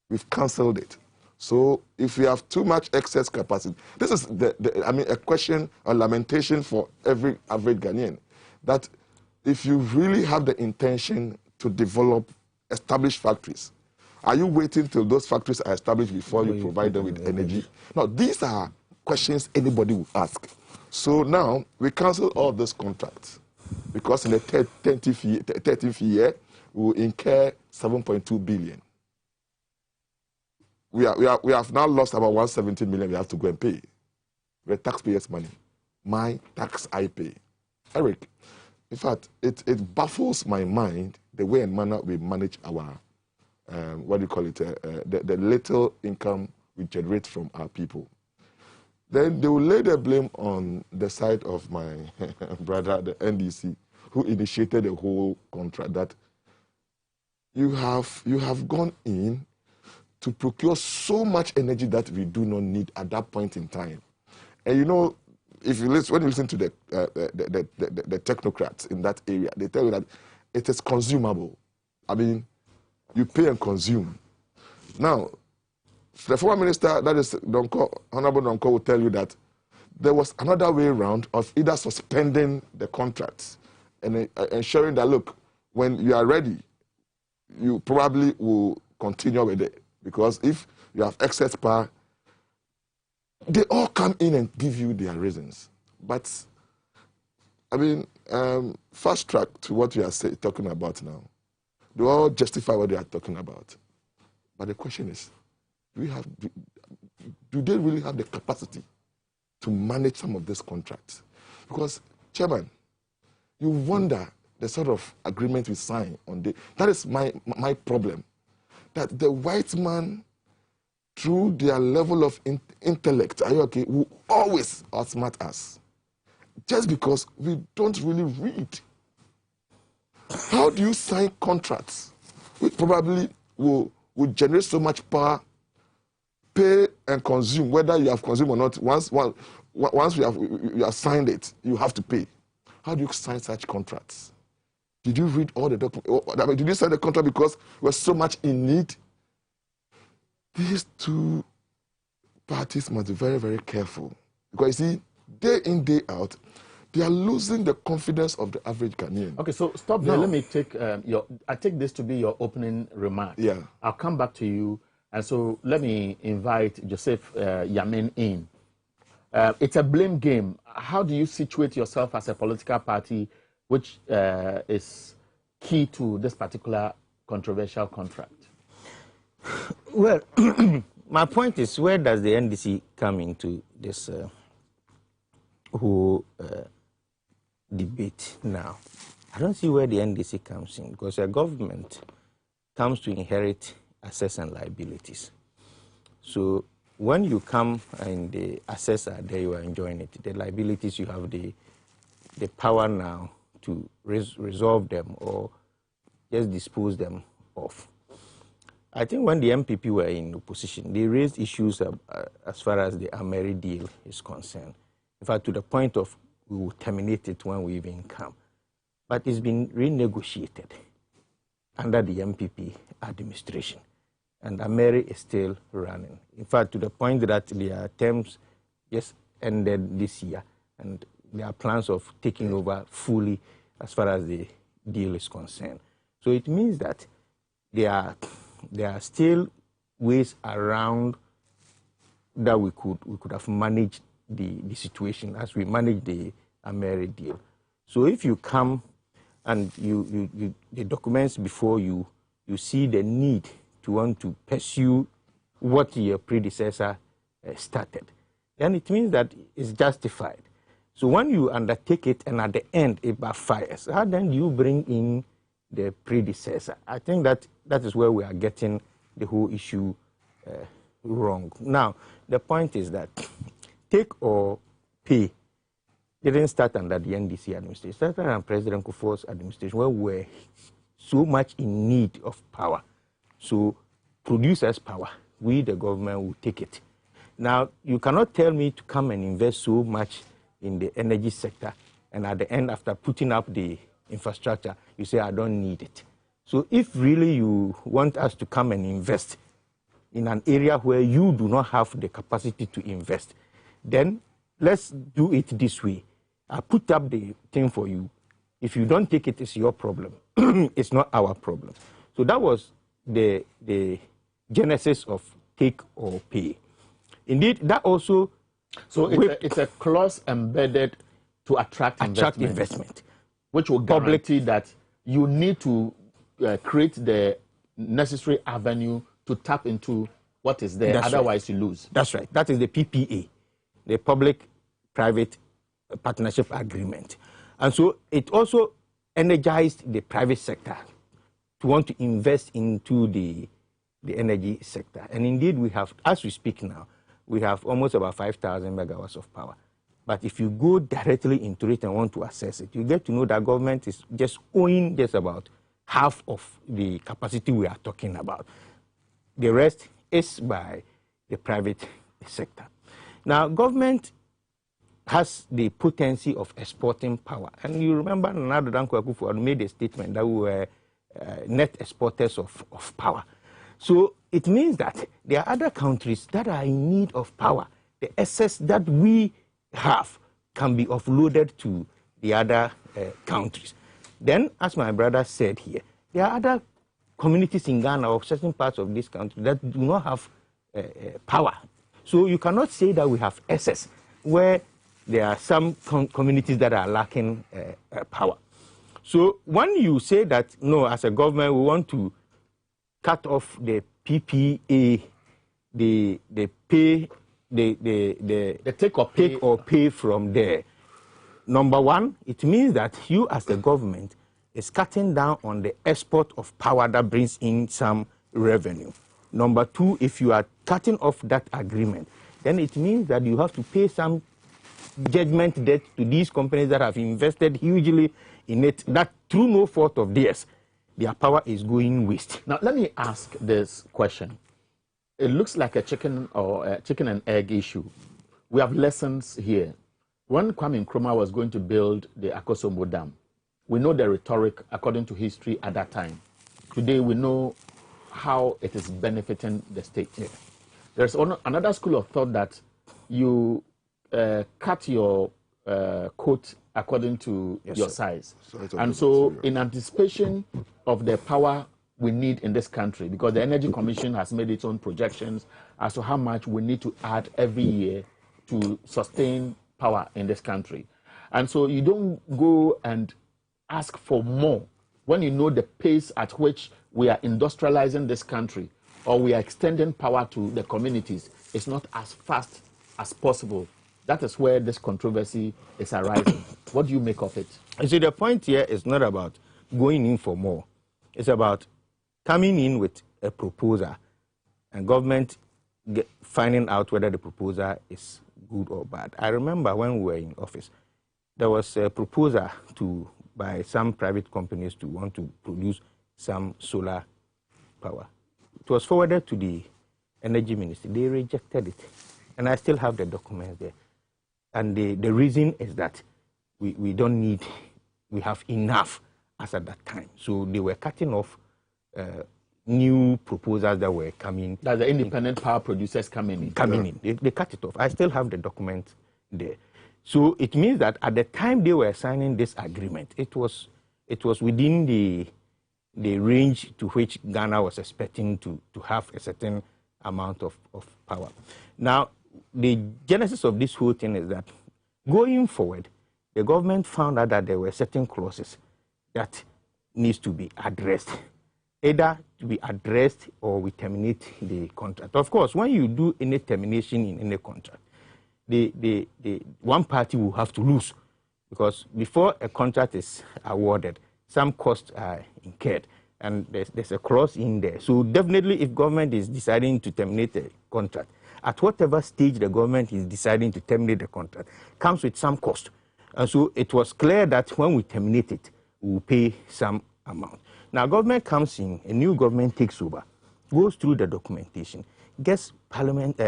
We've cancelled it. So if we have too much excess capacity, this is a question, a lamentation for every average Ghanaian, that if you really have the intention to develop established factories, are you waiting till those factories are established before you provide them with energy? No, these are questions anybody will ask. So now we cancel all these contracts because in the 13th year, we will incur 7.2 billion. We have now lost about 170 million we have to go and pay. The taxpayers' money. My tax I pay. Eric, in fact, it baffles my mind the way and manner we manage our, the little income we generate from our people. Then they will lay the blame on the side of my brother, the NDC, who initiated the whole contract, that you have gone in to procure so much energy that we do not need at that point in time. And you know, when you listen to the technocrats in that area, they tell you that it is consumable. I mean, you pay and consume. Now, the former minister, that is Honorable Donko, will tell you that there was another way around of either suspending the contracts and ensuring that, look, when you are ready, you probably will continue with it. Because if you have excess power, they all come in and give you their reasons. But, I mean, fast track to what we are talking about now. They all justify what they are talking about. But the question is, do they really have the capacity to manage some of these contracts? Because, Chairman, you wonder the sort of agreement we sign on the... That is my problem. That the white man, through their level of intellect, are you okay, will always outsmart us. Just because we don't really read. How do you sign contracts which probably will generate so much power, pay and consume, whether you have consumed or not? Once you have signed it, you have to pay. How do you sign such contracts? Did you read all the documents? I mean, did you sign the contract because we're so much in need? These two parties must be very, very careful. Because you see, day in, day out, they are losing the confidence of the average Ghanaian. Okay, so stop there. Let me take I take this to be your opening remark. Yeah. I'll come back to you. And so let me invite Joseph Yamin in. It's a blame game. How do you situate yourself as a political party which is key to this particular controversial contract? Well, my point is, where does the NDC come into this whole debate now? I don't see where the NDC comes in, because a government comes to inherit assets and liabilities. So when you come and the assets are there, you are enjoying it. The liabilities, you have the power now to resolve them or just dispose them of. I think when the MPP were in opposition, they raised issues as far as the Ameri deal is concerned. In fact, to the point of we will terminate it when we even come. But it's been renegotiated under the MPP administration. And Ameri is still running. In fact, to the point that their terms just ended this year, and there are plans of taking over fully as far as the deal is concerned. So it means that there are still ways around that we could have managed the situation as we managed the Ameri deal. So if you come and the documents before you see the need to want to pursue what your predecessor started, then it means that it's justified. So when you undertake it and at the end it backfires, how then do you bring in the predecessor? I think that is where we are getting the whole issue wrong. Now, the point is that take or pay didn't start under the NDC administration. It started under President Kufuor's administration, where we were so much in need of power. So producers' power, we, the government, will take it. Now, you cannot tell me to come and invest so much in the energy sector, and at the end, after putting up the infrastructure, you say, I don't need it. So if really you want us to come and invest in an area where you do not have the capacity to invest, then let's do it this way. I put up the thing for you. If you don't take it, it's your problem. It's not our problem. So that was the genesis of take or pay. Indeed, that also... So it's a clause embedded to attract investment, which will guarantee that you need to create the necessary avenue to tap into what is there. That's otherwise right. You lose. That's right. That is the PPA, the Public-Private Partnership Agreement. And so it also energized the private sector to want to invest into the energy sector. And indeed, we have, as we speak now, we have almost about 5,000 megawatts of power. But if you go directly into it and want to assess it, you get to know that government is just owning just about half of the capacity we are talking about. The rest is by the private sector. Now, government has the potency of exporting power. And you remember Nana Danko Akufo-Addo made a statement that we were net exporters of power. So it means that there are other countries that are in need of power. The excess that we have can be offloaded to the other countries. Then, as my brother said here, there are other communities in Ghana or certain parts of this country that do not have power. So you cannot say that we have excess where there are some communities that are lacking power. So when you say that, no, as a government, we want to cut off the PPA, the take or pay from there. Number one, it means that you as the government is cutting down on the export of power that brings in some revenue. Number two, if you are cutting off that agreement, then it means that you have to pay some judgment debt to these companies that have invested hugely in it, that through no fault of theirs, their power is going waste. Now, let me ask this question. It looks like a chicken and egg issue. We have lessons here. When Kwame Nkrumah was going to build the Akosombo Dam, we know the rhetoric according to history at that time. Today, we know how it is benefiting the state. Yeah. There's another school of thought that you cut your coat according to your size. And so in anticipation of the power we need in this country, because the Energy Commission has made its own projections as to how much we need to add every year to sustain power in this country. And so you don't go and ask for more when you know the pace at which we are industrializing this country or we are extending power to the communities. It's not as fast as possible. That is where this controversy is arising. What do you make of it? You see, the point here is not about going in for more. It's about coming in with a proposal and government finding out whether the proposal is good or bad. I remember when we were in office, there was a proposal by some private companies to want to produce some solar power. It was forwarded to the Energy Ministry. They rejected it. And I still have the documents there. And the reason is that we don't need, we have enough as at that time. So they were cutting off new proposals that were coming. That the independent power producers coming in. They cut it off. I still have the document there. So it means that at the time they were signing this agreement, it was within the range to which Ghana was expecting to have a certain amount of power. Now, the genesis of this whole thing is that going forward, the government found out that there were certain clauses that needs to be addressed. Either to be addressed or we terminate the contract. Of course, when you do any termination in any contract, the one party will have to lose, because before a contract is awarded, some costs are incurred, and there's a clause in there. So definitely, if government is deciding to terminate a contract, at whatever stage the government is deciding to terminate the contract, comes with some cost. And so it was clear that when we terminate it, we will pay some amount. Now, government comes in, a new government takes over, goes through the documentation, gets Parliament,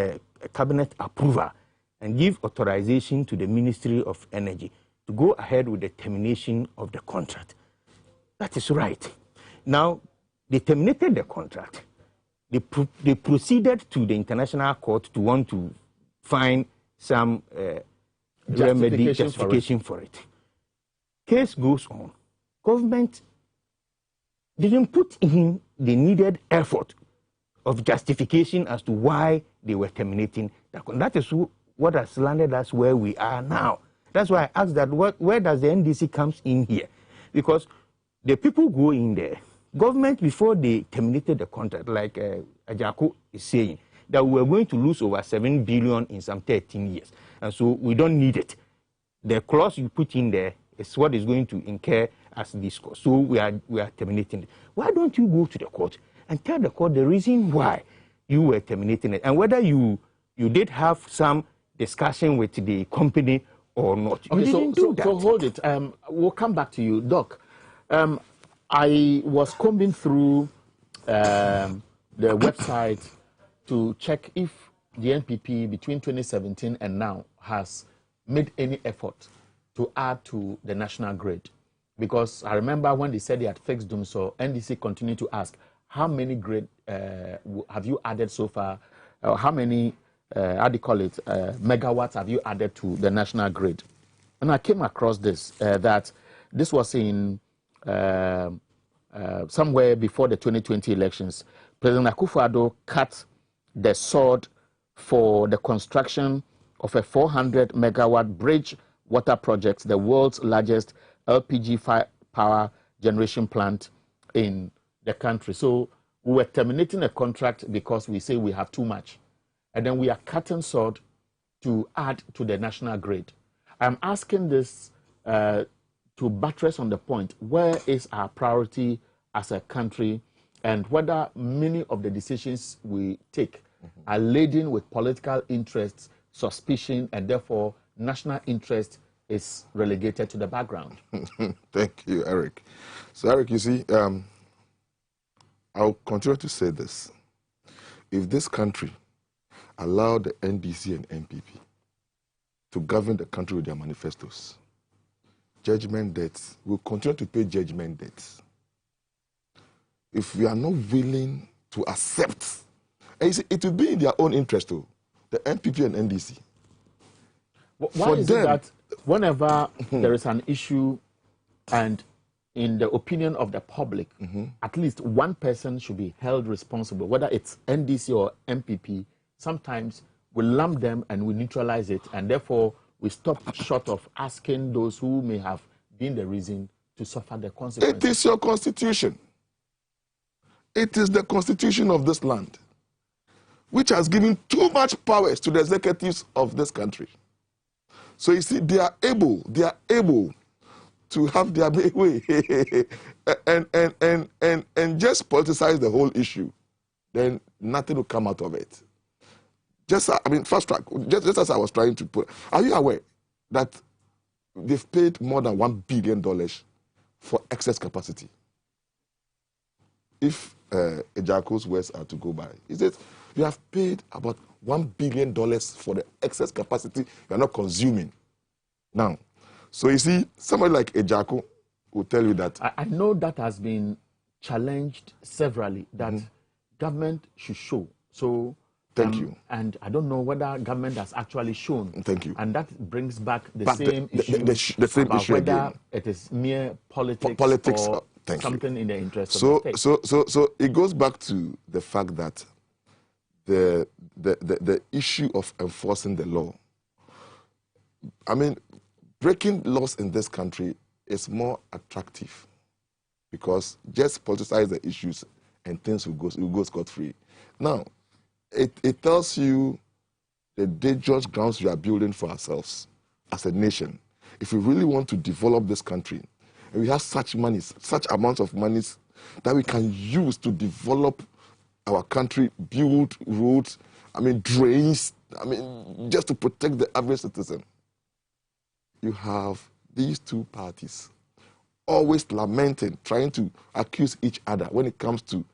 cabinet approval, and give authorization to the Ministry of Energy to go ahead with the termination of the contract. That is right. Now, they terminated the contract. They proceeded to the International Court to want to find some remedy, justification for it. Case goes on. Government didn't put in the needed effort of justification as to why they were terminating the contract. That is what has landed us where we are now. That's why I asked that where does the NDC comes in here? Because the people go in there. Government, before they terminated the contract, like Ajako is saying, that we were going to lose over 7 billion in some 13 years. And so we don't need it. The clause you put in there is what is going to incur as this cost. So we are terminating it. Why don't you go to the court and tell the court the reason why you were terminating it, and whether you did have some discussion with the company or not? Okay, so hold it. We'll come back to you, Doc. I was combing through the website to check if the NPP between 2017 and now has made any effort to add to the national grid. Because I remember when they said they had fixed them, so NDC continued to ask, how many grid have you added so far? How many, how do you call it, megawatts have you added to the national grid? And I came across this, that this was in somewhere before the 2020 elections. President Akufo-Addo cut the sword for the construction of a 400 megawatt bridge water project, the world's largest LPG power generation plant in the country. So we were terminating a contract because we say we have too much. And then we are cutting sword to add to the national grid. I'm asking this to buttress on the point, where is our priority as a country, and whether many of the decisions we take are laden with political interests, suspicion, and therefore national interest is relegated to the background. Thank you, Eric. So, Eric, you see, I'll continue to say this. If this country allowed the NDC and NPP to govern the country with their manifestos, judgment debts, we'll continue to pay judgment debts. If we are not willing to accept, and you see, it will be in their own interest too, the NPP and NDC. Why is it that whenever there is an issue and in the opinion of the public, at least one person should be held responsible, whether it's NDC or MPP, sometimes we lump them and we neutralize it, and therefore we stop short of asking those who may have been the reason to suffer the consequences? It is your constitution. It is the constitution of this land, which has given too much powers to the executives of this country. So you see, they are able to have their way and just politicize the whole issue. Then nothing will come out of it. Just, I mean, fast track, just as I was trying to put, are you aware that they've paid more than $1 billion for excess capacity? If Ejako's words are to go by, is it you have paid about $1 billion for the excess capacity you are not consuming now. So you see, somebody like Ejako will tell you that. I know that has been challenged severally, that government should show. So thank you. And I don't know whether government has actually shown. Thank you. And that brings back the same issue the same about issue whether again. It is mere politics or something in the interest of the state. So it goes back to the fact that the issue of enforcing the law, I mean, breaking laws in this country is more attractive because just politicize the issues and things will go scot-free. Now, it tells you the dangerous grounds we are building for ourselves as a nation. If we really want to develop this country, and we have such monies, such amounts of monies that we can use to develop our country, build roads, drains, just to protect the average citizen. You have these two parties always lamenting, trying to accuse each other when it comes to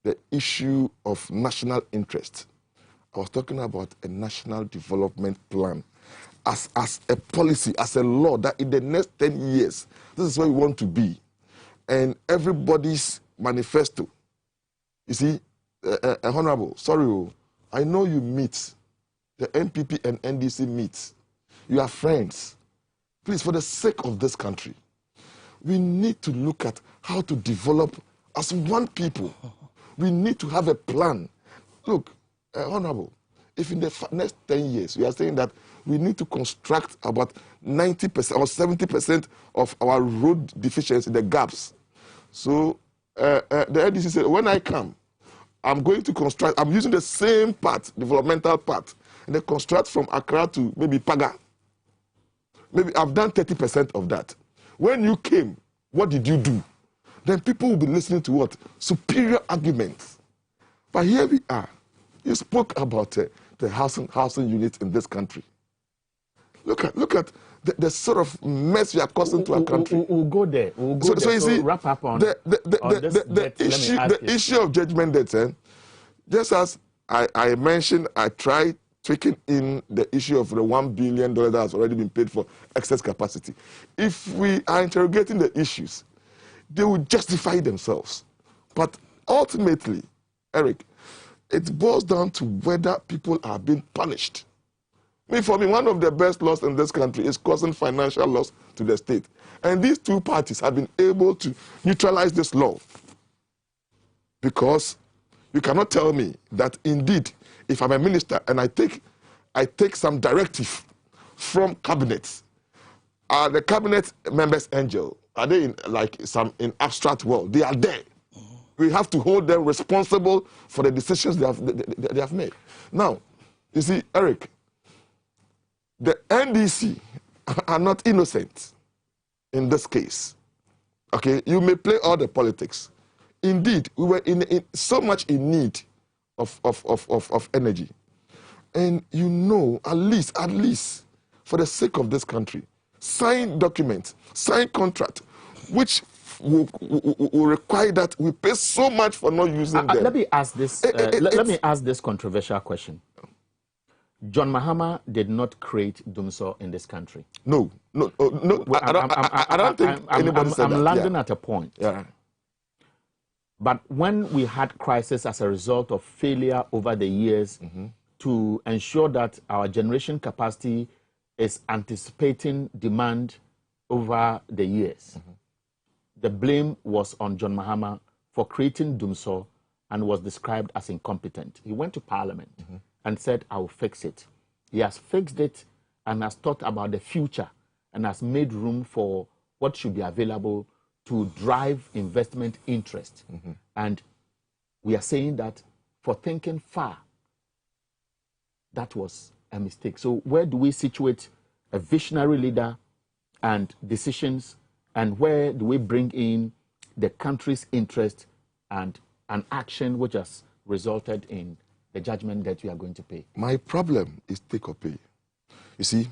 the issue of national interest. I was talking about a national development plan as a policy, as a law, that in the next 10 years, this is where we want to be. And everybody's manifesto. You see, Honorable, sorry, I know you meet, the NPP and NDC meet. You are friends. Please, for the sake of this country, we need to look at how to develop as one people. We need to have a plan. Look, Honorable, if in the next 10 years we are saying that we need to construct about 90% or 70% of our road deficiency, the gaps. So the NDC said, when I come, I'm going to construct, I'm using the same part, developmental part, and then construct from Accra to maybe Paga. Maybe I've done 30% of that. When you came, what did you do? Then people will be listening to what? Superior arguments. But here we are. You spoke about the housing unit in this country. Look at the sort of mess we are causing to our country. We'll go there. So you see, wrap up on the issue of judgment debt. Just as I mentioned, I tried taking in the issue of the $1 billion that has already been paid for excess capacity. If we are interrogating the issues, they will justify themselves. But ultimately, Eric, it boils down to whether people are being punished. For me, one of the best laws in this country is causing financial loss to the state. And these two parties have been able to neutralize this law. Because you cannot tell me that indeed, if I'm a minister and I take some directive from cabinet, are the cabinet members angel? Are they in abstract world? They are there. We have to hold them responsible for the decisions they have made. Now, you see, Eric, the NDC are not innocent in this case. Okay, you may play all the politics. Indeed, we were in so much in need of energy. And you know, at least, for the sake of this country, sign documents, sign contract, which will require that we pay so much for not using them. Let me ask this. Let me ask this controversial question. John Mahama did not create Dumsor in this country. No. I don't think anybody said that. I'm landing at a point. Yeah. But when we had crisis as a result of failure over the years to ensure that our generation capacity is anticipating demand over the years, the blame was on John Mahama for creating Dumsor and was described as incompetent. He went to Parliament and said, I will fix it. He has fixed it and has thought about the future and has made room for what should be available to drive investment interest. And we are saying that for thinking far, that was a mistake. So where do we situate a visionary leader and decisions, and where do we bring in the country's interest and an action which has resulted in the judgment that we are going to pay? My problem is take or pay. You see,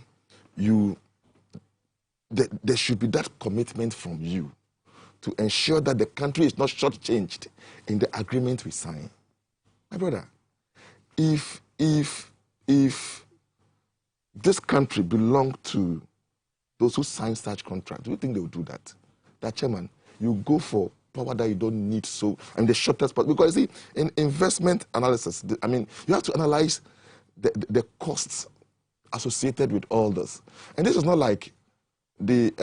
there should be that commitment from you to ensure that the country is not shortchanged in the agreement we sign. My brother, if this country belonged to those who sign such contracts, do you think they would do that? That chairman, you go for power that you don't need the shortest part. Because you see, in investment analysis, you have to analyze the costs associated with all this. And this is not like the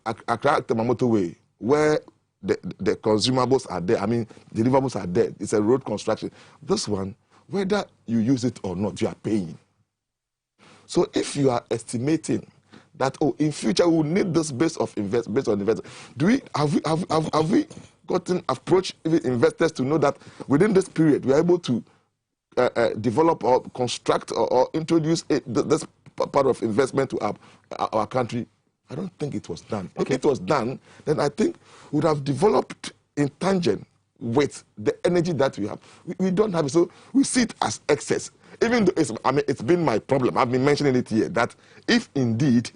Accra motorway, where the consumables are there, deliverables are there. It's a road construction. This one, whether you use it or not, you are paying. So if you are estimating that, in future we will need this based on investment, have we gotten approach investors to know that within this period we are able to develop or construct or introduce this part of investment to our country, I don't think it was done. Okay. If it was done, then I think we would have developed in tangent with the energy that we have. We don't have it, so we see it as excess. Even though it's been my problem, I've been mentioning it here, that if indeed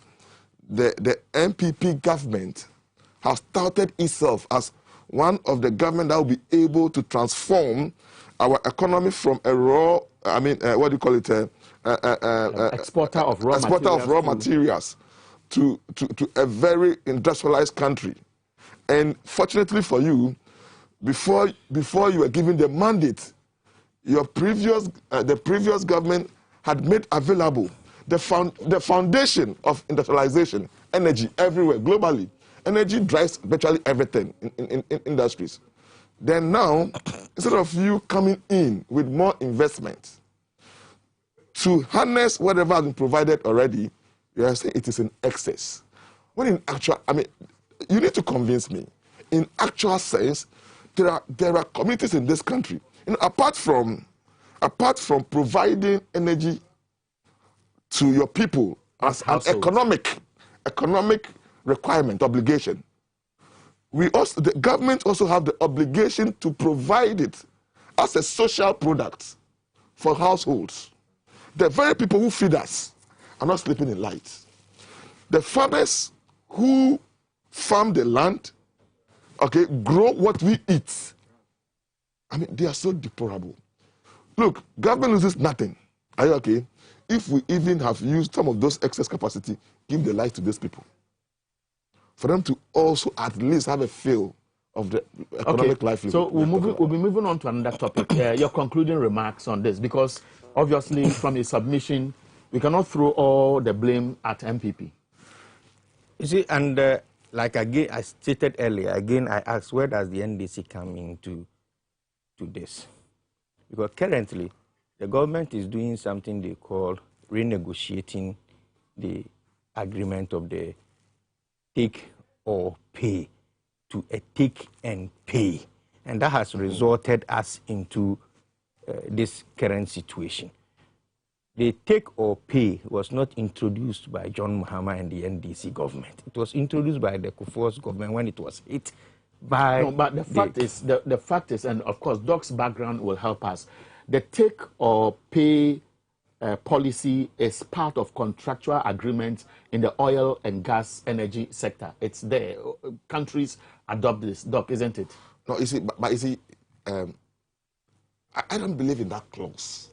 the MPP government has touted itself as one of the government that will be able to transform our economy from a raw, what do you call it? Exporter of raw materials to a very industrialized country. And fortunately for you, before you were given the mandate, the previous government had made available the foundation of industrialization, energy everywhere, globally. Energy drives virtually everything in industries. Then now, instead of you coming in with more investment to harness whatever has been provided already, you are saying it is in excess. When in actual, you need to convince me. In actual sense, there are communities in this country, apart from providing energy to your people as an economic requirement, obligation. The government also have the obligation to provide it as a social product for households. The very people who feed us are not sleeping in light. The farmers who farm the land, grow what we eat. They are so deplorable. Look, government loses nothing. Are you okay? If we even have used some of those excess capacity, give the light to these people. For them to also at least have a feel of the economic livelihood. So we'll be moving on to another topic. Your concluding remarks on this, because obviously from a submission, we cannot throw all the blame at MPP. You see, and like again, I stated earlier, again, I asked, where does the NDC come into this? Because currently, the government is doing something they call renegotiating the agreement of the take or pay to a take and pay. And that has resulted us into this current situation. The take or pay was not introduced by John Mahama and the NDC government. It was introduced by the Kufuor's government when it was hit by... No, but the fact is, and of course, Doc's background will help us, the take or pay policy is part of contractual agreements in the oil and gas energy sector. It's there. Countries adopt this, Doc, isn't it? No, you see, but you see, I don't believe in that clause.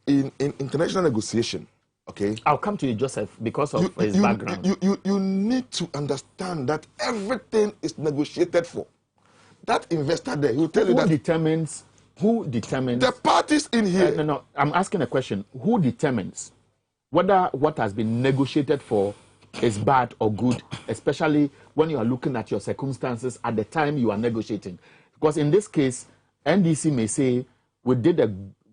In international negotiation, okay? I'll come to you, Joseph, because of his background. You need to understand that everything is negotiated for. That investor there, he will tell you that... Who determines... The parties in here. No, I'm asking a question. Who determines whether what has been negotiated for is bad or good, especially when you are looking at your circumstances at the time you are negotiating? Because in this case, NDC may say, we did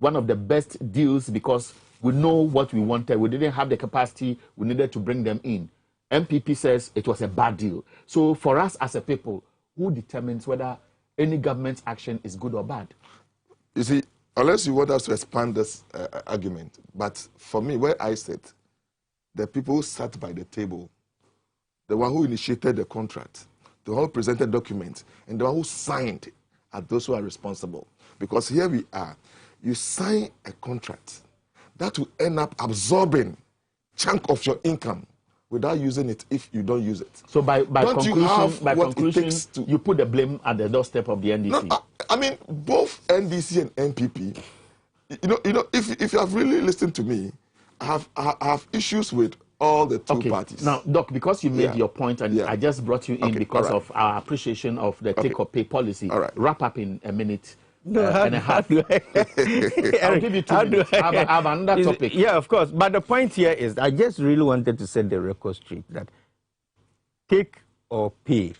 one of the best deals because we know what we wanted. We didn't have the capacity. We needed to bring them in. MPP says it was a bad deal. So for us as a people, who determines whether any government's action is good or bad? You see, unless you want us to expand this argument, but for me, where I sit, the people who sat by the table, the one who initiated the contract, the one who presented documents, and the one who signed are those who are responsible. Because here we are, you sign a contract that will end up absorbing a chunk of your income without using it if you don't use it. So by conclusion, you put the blame at the doorstep of the NDC. No, both NDC and MPP, if you have really listened to me, I have issues with all the two parties. Now, Doc, because you made your point, and I just brought you in because of our appreciation of the take-or-pay policy. Wrap up in a minute. And a half. I'll give you 2 minutes. I have another topic. Yeah, of course. But the point here is, I just really wanted to set the record straight that take or pay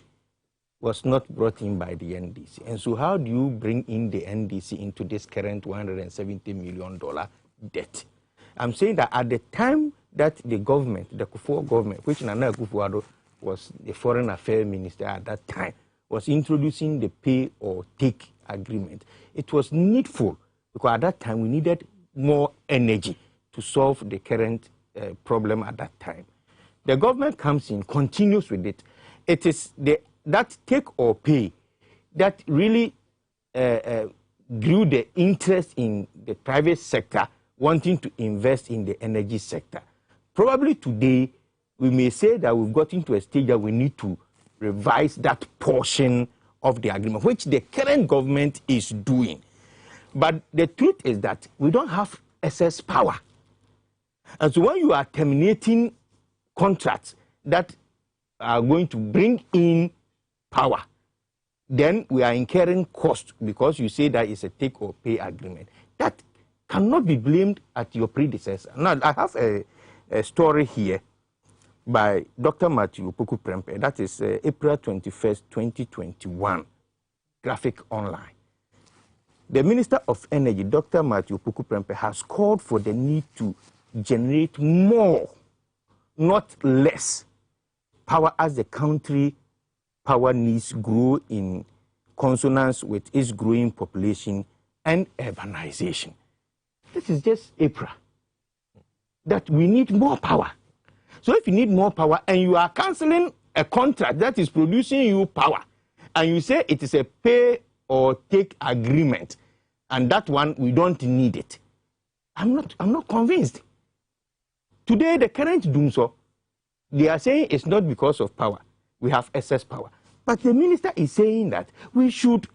was not brought in by the NDC. And so how do you bring in the NDC into this current $170 million debt? I'm saying that at the time that the government, the Kufuor government, which Nana Akufo-Addo was the foreign affairs minister at that time, was introducing the pay or take agreement, it was needful because at that time we needed more energy to solve the current problem at that time. The government comes in, continues with it. It is that take or pay that really grew the interest in the private sector wanting to invest in the energy sector. Probably today, we may say that we've gotten to a stage that we need to revise that portion of the agreement, which the current government is doing. But the truth is that we don't have excess power. And so when you are terminating contracts that are going to bring in power, then we are incurring cost because you say that it's a take or pay agreement. That cannot be blamed at your predecessor. Now, I have a story here by Dr. Matthew Opoku Prempeh. That is April 21st, 2021, Graphic Online. The Minister of Energy, Dr. Matthew Opoku Prempeh, has called for the need to generate more, not less, power as the country power needs grow in consonance with its growing population and urbanization. This is just April. That we need more power. So if you need more power and you are cancelling a contract that is producing you power, and you say it is a pay or take agreement, and that one we don't need it, I'm not convinced. Today the current Dumso, they are saying it's not because of power. We have excess power. But the minister is saying that we should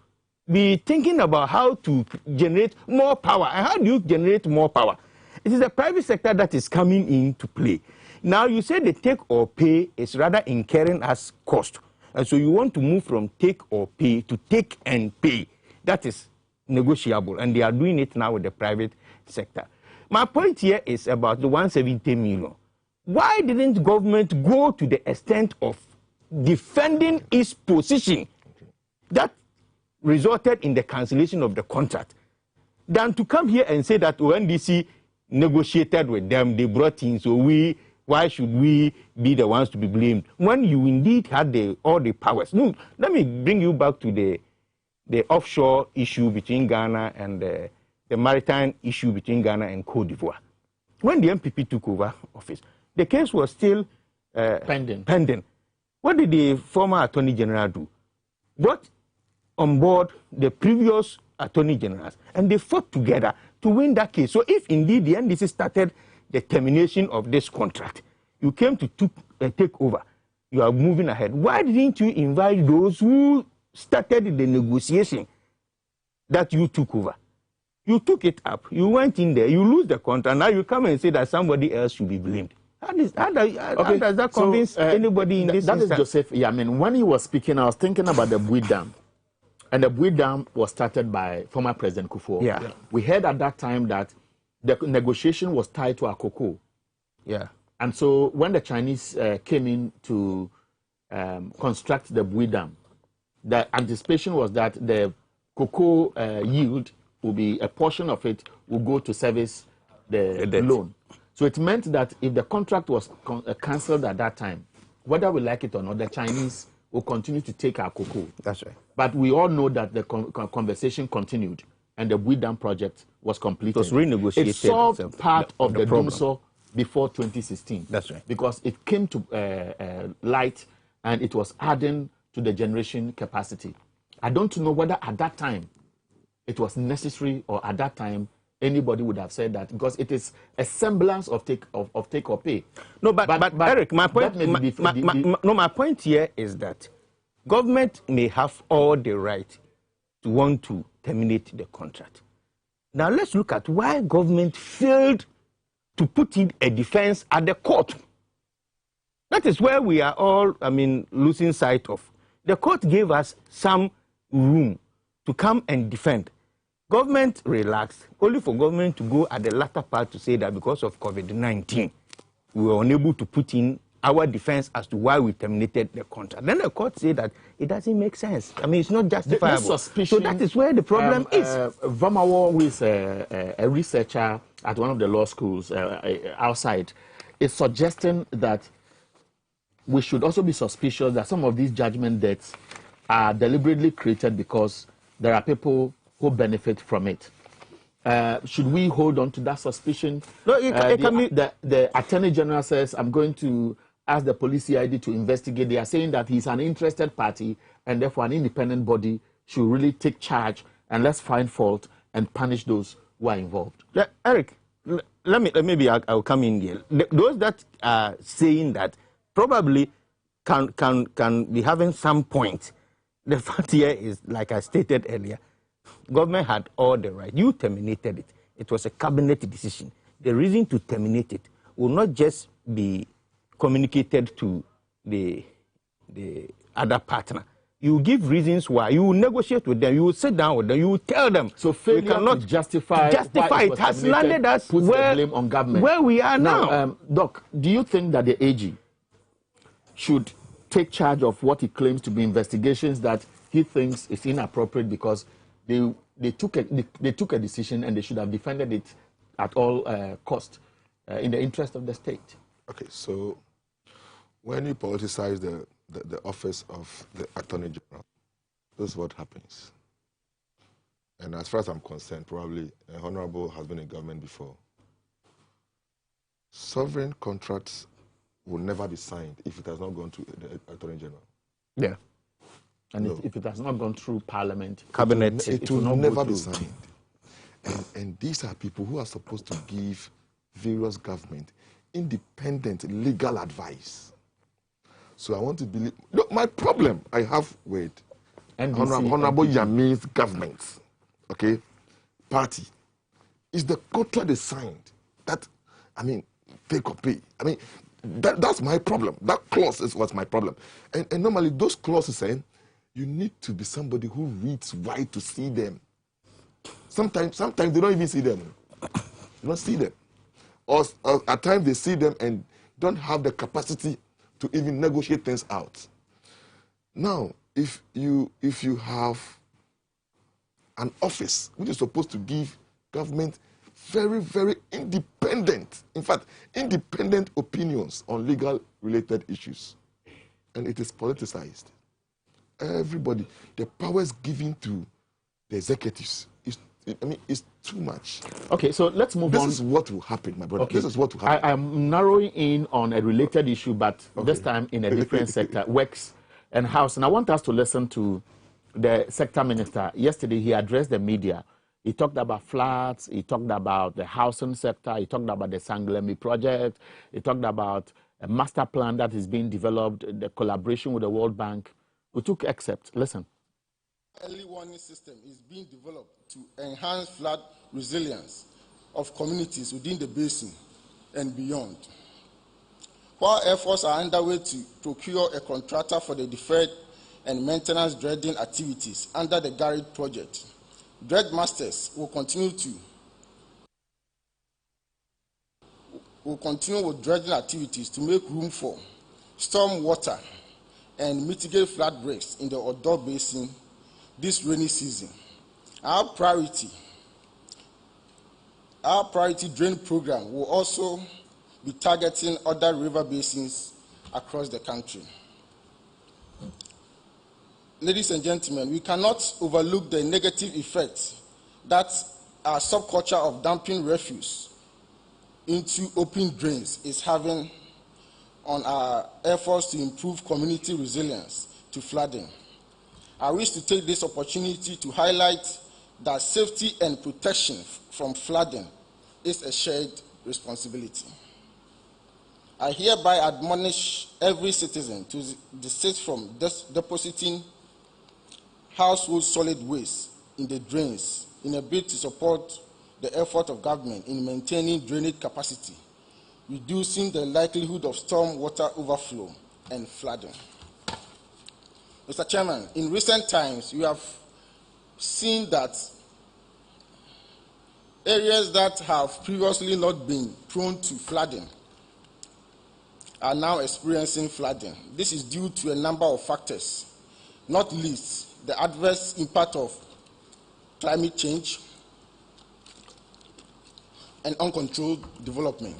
be thinking about how to generate more power. And how do you generate more power? It is the private sector that is coming into play. Now you say the take or pay is rather incurring as cost. And so you want to move from take or pay to take and pay. That is negotiable. And they are doing it now with the private sector. My point here is about the 170 million. Why didn't government go to the extent of defending its position that resulted in the cancellation of the contract than to come here and say that ONDC negotiated with them, they brought in, so why should we be the ones to be blamed when you indeed had all the powers? No, let me bring you back to the offshore issue between Ghana and the maritime issue between Ghana and Cote d'Ivoire. When the MPP took over office, the case was still pending. What did the former Attorney General do? Brought on board the previous Attorney Generals, and they fought together to win that case. So if indeed the NDC started the termination of this contract, you came to take over, you are moving ahead. Why didn't you invite those who started the negotiation that you took over? You took it up, you went in there, you lose the contract, now you come and say that somebody else should be blamed. How does that convince anybody in this instance? That is Joseph. Yeah, I mean, when he was speaking, I was thinking about the Bui Dam. And the Bui Dam was started by former President Kufuor. Yeah. We heard at that time that the negotiation was tied to Akoko. Yeah. And so when the Chinese came in to construct the Bui Dam, the anticipation was that the cocoa yield will be, a portion of it will go to service the loan. So it meant that if the contract was cancelled at that time, whether we like it or not, the Chinese will continue to take our cocoa. That's right. But we all know that the conversation continued and the Bui Dam project was completed. It was renegotiated. It solved part of the Dumso before 2016. That's right. Because it came to light and it was adding to the generation capacity. I don't know whether at that time it was necessary or at that time anybody would have said that, because it is a semblance of take or pay. No, but Eric, my point, my point here is that government may have all the right to want to terminate the contract. Now let's look at why government failed to put in a defense at the court. That is where we are all, losing sight of. The court gave us some room to come and defend. Government relaxed, only for government to go at the latter part to say that because of COVID-19, we were unable to put in our defense as to why we terminated the contract. Then the court said that it doesn't make sense. It's not justifiable. So that is where the problem is. Vamawo, who is a researcher at one of the law schools outside, is suggesting that we should also be suspicious that some of these judgment debts are deliberately created because there are people who benefit from it. Should we hold on to that suspicion? No, it can be. The Attorney General says, I'm going to ask the police CID to investigate. They are saying that he's an interested party and therefore an independent body should really take charge and let's find fault and punish those who are involved. Eric, maybe I'll come in here. Those that are saying that probably can be having some point. The fact here is, like I stated earlier, government had all the right. You terminated it. It was a cabinet decision. The reason to terminate it will not just be communicated to the other partner. You give reasons why. You will negotiate with them. You will sit down with them. You will tell them. So failure to justify it has landed us puts the blame on government. Where we are now. Doc, do you think that the AG should take charge of what he claims to be investigations that he thinks is inappropriate because they took a decision and they should have defended it at all cost in the interest of the state? Okay, so when you politicize the office of the Attorney General, this is what happens. And as far as I'm concerned, probably Honorable has been in government before. Sovereign contracts will never be signed if it has not gone to the Attorney General. Yeah. And if it has not gone through Parliament, Cabinet, it will never be signed. And these are people who are supposed to give various government independent legal advice. So I want to believe. No, my problem I have with Honorable Yami's government, okay, party, is the contract they signed. That, I mean, take or pay. I mean, that's my problem. That clause is what's my problem. And normally those clauses saying you need to be somebody who reads wide to see them. Sometimes they don't even see them. You don't see them. Or at times they see them and don't have the capacity to even negotiate things out. Now, if you have an office which is supposed to give government very, very independent, in fact, independent opinions on legal related issues, and it is politicized. Everybody, the powers given to the executives is too much. Okay, so let's move on. This is what will happen, my brother. Okay. This is what will happen. I'm narrowing in on a related issue, but this time in a different sector, works and house. And I want us to listen to the sector minister. Yesterday, he addressed the media. He talked about floods. He talked about the housing sector. He talked about the Sanglemi project. He talked about a master plan that is being developed, the collaboration with the World Bank. We took excerpts. Listen. Early warning system is being developed to enhance flood resilience of communities within the basin and beyond. While efforts are underway to procure a contractor for the deferred and maintenance dredging activities under the Garrett project, dredge masters will continue with dredging activities to make room for storm water and mitigate flood breaks in the Odo Basin this rainy season. Our priority drain program will also be targeting other river basins across the country. Ladies and gentlemen, we cannot overlook the negative effects that our subculture of dumping refuse into open drains is having on our efforts to improve community resilience to flooding. I wish to take this opportunity to highlight that safety and protection from flooding is a shared responsibility. I hereby admonish every citizen to desist from depositing household solid waste in the drains in a bid to support the effort of government in maintaining drainage capacity, reducing the likelihood of storm water overflow and flooding. Mr. Chairman, in recent times, we have seen that areas that have previously not been prone to flooding are now experiencing flooding. This is due to a number of factors, not least the adverse impact of climate change and uncontrolled development.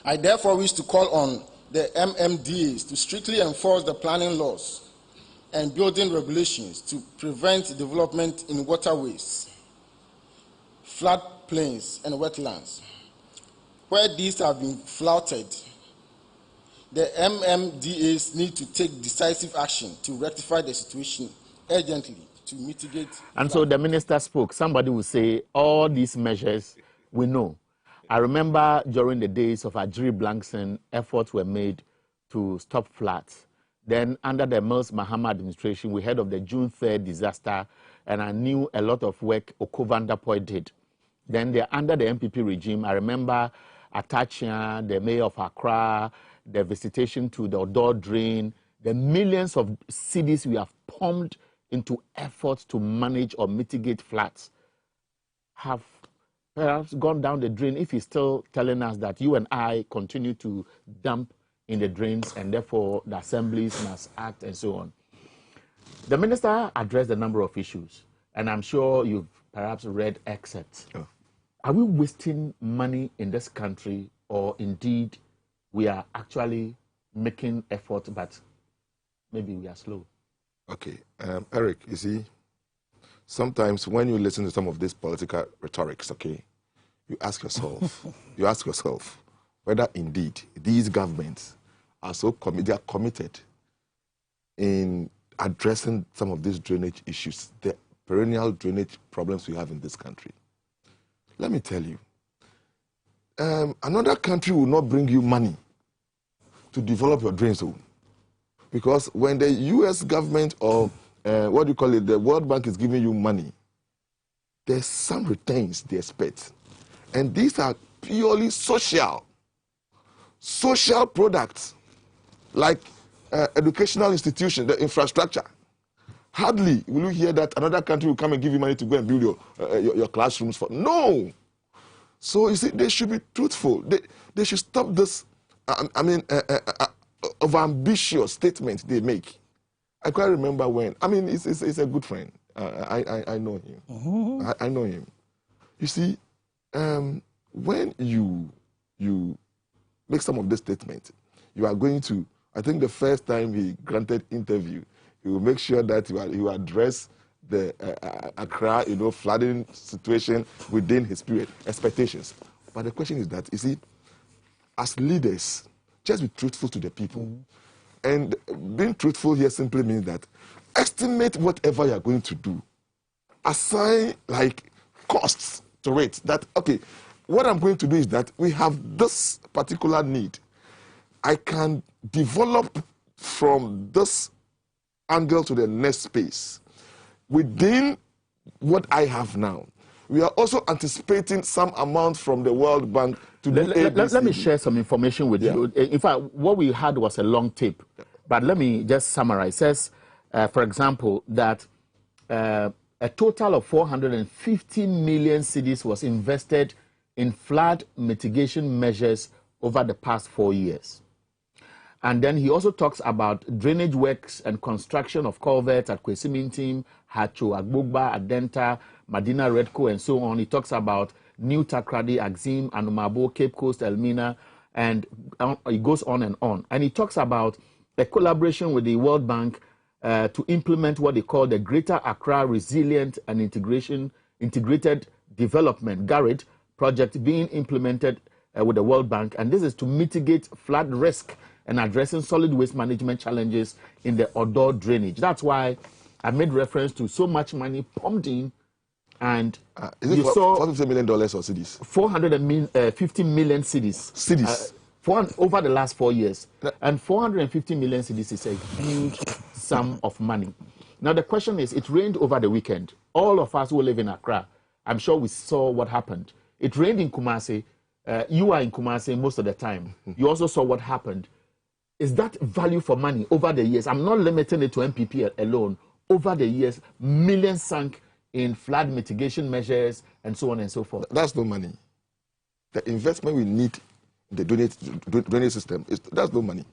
I therefore wish to call on the MMDAs to strictly enforce the planning laws and building regulations to prevent development in waterways floodplains and wetlands. Where these have been flouted, the MMDAs need to take decisive action to rectify the situation urgently to mitigate. And so the minister spoke. Somebody will say, all these measures, we know. I remember during the days of Ajiri Blankson, efforts were made to stop floods. Then under the Mills Mahama administration, we heard of the June 3rd disaster, and I knew a lot of work Okovandapoy did. Then under the MPP regime, I remember Atachia, the mayor of Accra, the visitation to the Odor drain, the millions of cedis we have pumped into efforts to manage or mitigate floods have perhaps gone down the drain if he's still telling us that you and I continue to dump in the drains and therefore the assemblies must act and so on. The minister addressed a number of issues, and I'm sure you've perhaps read excerpts. Oh. Are we wasting money in this country, or indeed we are actually making effort, but maybe we are slow? Okay, Eric, you see, sometimes when you listen to some of these political rhetorics, okay, you ask yourself, whether indeed these governments are they are committed in addressing some of these drainage issues, the perennial drainage problems we have in this country. Let me tell you, another country will not bring you money to develop your drain zone. Because when the U.S. government or what do you call it, the World Bank is giving you money, there's some returns they expect. And these are purely social products, like educational institutions, the infrastructure. Hardly will you hear that another country will come and give you money to go and build your classrooms for. No. So you see, they should be truthful. They should stop this, of ambitious statements they make. I quite remember when, he's a good friend. I know him. Mm-hmm. I know him. You see, when you make some of these statements, you are going to, I think the first time he granted interview, he will make sure that you address the Accra, flooding situation within his period expectations. But the question is that, you see, as leaders, just be truthful to the people. Mm-hmm. And being truthful here simply means that estimate whatever you're going to do. Assign costs to it. That, okay, what I'm going to do is that we have this particular need. I can develop from this angle to the next space within what I have now. We are also anticipating some amount from the World Bank to do let me share some information with you. In fact, what we had was a long tape, but let me just summarize. It says, for example, that a total of 450 million cedis was invested in flood mitigation measures over the past 4 years. And then he also talks about drainage works and construction of culverts at Kwesimintim, Hacho, Agbogba, Adenta, Madina, Redco, and so on. He talks about New Takrady, Axim, Anumabo, Cape Coast, Elmina, and he goes on. And he talks about a collaboration with the World Bank to implement what they call the Greater Accra Resilient and Integrated Development, GARID, project being implemented with the World Bank. And this is to mitigate flood risk and addressing solid waste management challenges in the Odor drainage. That's why I made reference to so much money pumped in, and you saw $450 million or cedis? 450 million cedis. Cedis? Over the last 4 years. And 450 million cedis is a huge sum of money. Now the question is, it rained over the weekend. All of us who live in Accra, I'm sure we saw what happened. It rained in Kumasi. You are in Kumasi most of the time. You also saw what happened. Is that value for money over the years? I'm not limiting it to MPP alone. Over the years, millions sunk in flood mitigation measures and so on and so forth. That's no money. The investment we need in the drainage system, that's no money.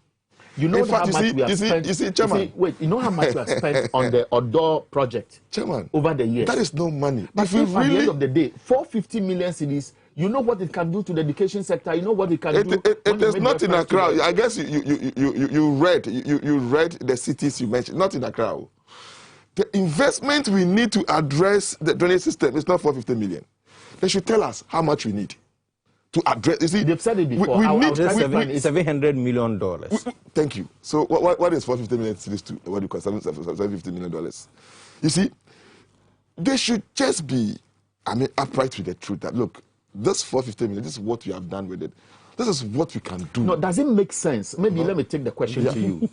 You know how much we have spent. You see, Chairman. You know how much we have spent on the Odor project, Chairman, over the years. That is no money. But if at the end of the day, 450 million cedis, you know what it can do to the education sector. You know what it can do. It is not in Accra. I guess you read the cities you mentioned. Not in Accra. The investment we need to address the drainage system is not 450 million. they should tell us how much we need to address. You see, they've said it before. We need $700 million. Thank you. So what is 450 million cities to what do you call $750 million? You see, they should just be, upright with the truth that look, this 450 million, this is what we have done with it. This is what we can do. No, does it make sense? Maybe let me take the question to you.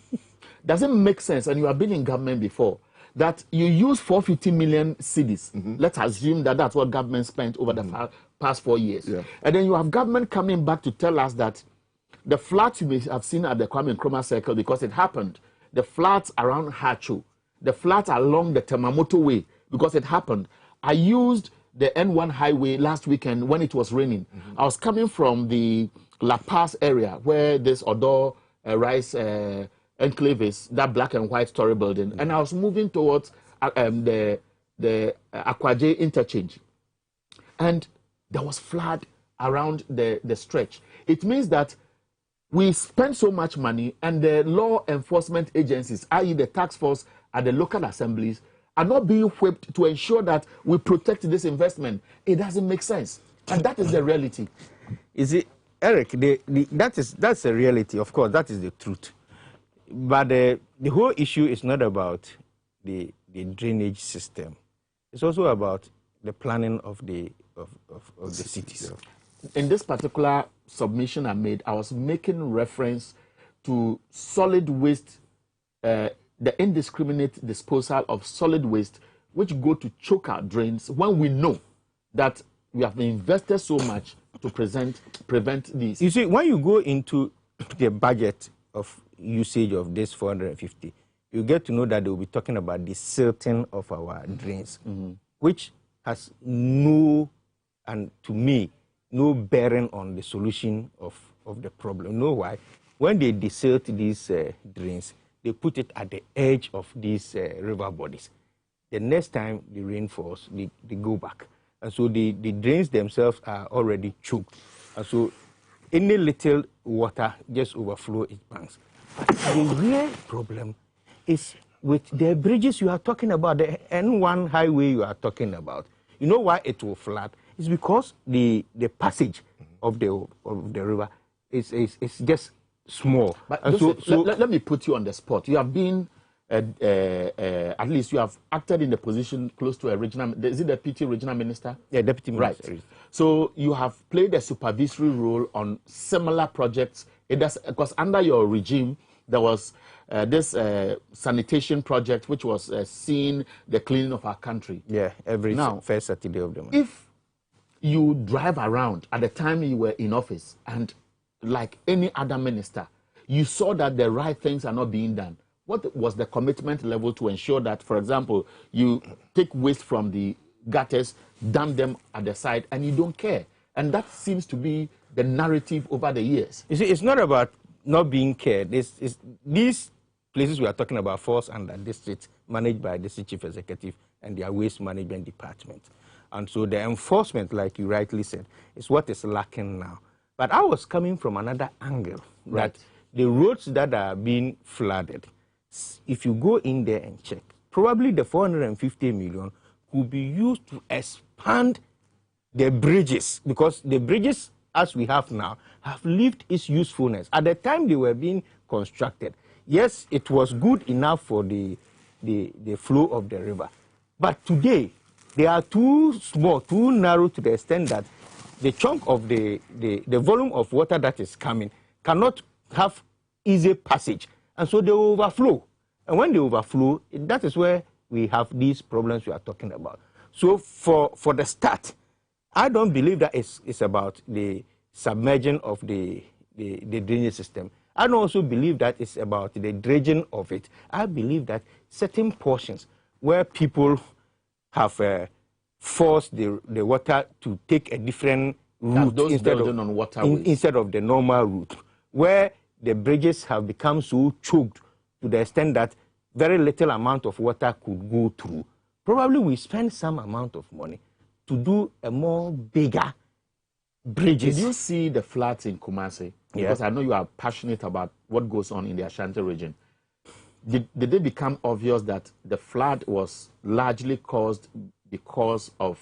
Does it make sense, and you have been in government before, that you use 450 million cedis? Let's assume that that's what government spent over the past 4 years. Yeah. And then you have government coming back to tell us that the floods you may have seen at the Kwame Nkrumah Circle, because it happened, the floods around Hacho, the floods along the Temamoto Way, because it happened. I used the N1 highway last weekend when it was raining. I was coming from the La Paz area where this Odo Rice enclave is, that black and white story building, and I was moving towards the Akwaje interchange. And there was flood around the stretch. It means that we spend so much money, and the law enforcement agencies, i.e. the task force at the local assemblies, are not being equipped to ensure that we protect this investment. It doesn't make sense. And that is the reality. Is it, Eric, that's a reality, of course, that is the truth. But the whole issue is not about the drainage system. It's also about the planning of the cities. In this particular submission I made, I was making reference to solid waste, the indiscriminate disposal of solid waste, which go to choke our drains when we know that we have invested so much to prevent these. You see, when you go into the budget of usage of this 450, you get to know that they will be talking about the silting of our drains, which has no, and to me, no bearing on the solution of the problem. You know why? When they desilt these drains, they put it at the edge of these river bodies. The next time the rain falls, they go back. And so the drains themselves are already choked. And so any little water just overflow its banks. But the real problem is with the bridges you are talking about, the N1 highway you are talking about. You know why it will flood? It's because the passage of the river is just small. But let me put you on the spot. You have been, at least you have acted in the position close to a regional, is it the PT regional minister? Yeah, deputy minister. Right. So you have played a supervisory role on similar projects. Because under your regime, there was this sanitation project which was seeing the cleaning of our country. Yeah, every first Saturday of the month. If you drive around at the time you were in office and like any other minister, you saw that the right things are not being done, what was the commitment level to ensure that, for example, you take waste from the gutters, dump them at the side, and you don't care? And that seems to be the narrative over the years. You see, it's not about not being cared. These places we are talking about falls under districts managed by the district chief executive and their waste management department. And so the enforcement, like you rightly said, is what is lacking now. But I was coming from another angle, right? That the roads that are being flooded, if you go in there and check, probably the 450 million could be used to expand the bridges, because the bridges, as we have now, have lived its usefulness. At the time they were being constructed, yes, it was good enough for the flow of the river. But today, they are too small, too narrow to the extent that the chunk of the volume of water that is coming cannot have easy passage. And so they overflow. And when they overflow, that is where we have these problems we are talking about. So for the start, I don't believe that it's about the submerging of the drainage system. I don't also believe that it's about the dredging of it. I believe that certain portions where people have forced the water to take a different route instead of the normal route, where the bridges have become so choked to the extent that very little amount of water could go through. Probably we spend some amount of money to do a more bigger bridges. Did you see the floods in Kumasi? Because I know you are passionate about what goes on in the Ashanti region. Did it become obvious that the flood was largely caused because of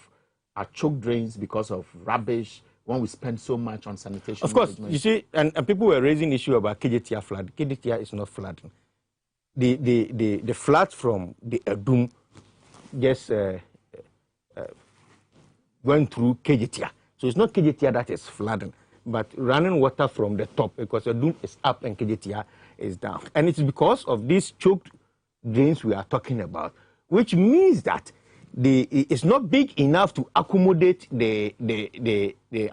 are choked drains because of rubbish when we spend so much on sanitation. Of course, management? you see, and people were raising issue about KJTR flood. KJTR is not flooding. The flood from the Adum just went through KJTR. So it's not KJTR that is flooding, but running water from the top, because Adum is up and KJTR is down. And it's because of these choked drains we are talking about, which means that it's not big enough to accommodate the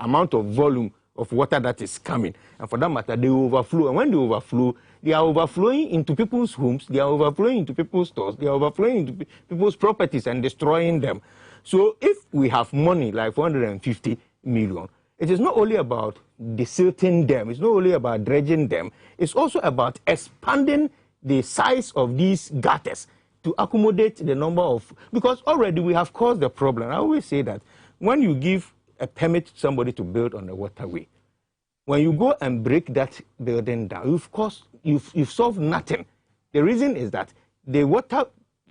amount of volume of water that is coming. And for that matter, they overflow. And when they overflow, they are overflowing into people's homes, they are overflowing into people's stores, they are overflowing into people's properties and destroying them. So if we have money like 450 million, it is not only about desilting them, it's not only about dredging them, it's also about expanding the size of these gutters to accommodate the number of, because already we have caused the problem. I always say that when you give a permit to somebody to build on a waterway, when you go and break that building down, you've solved nothing. The reason is that the water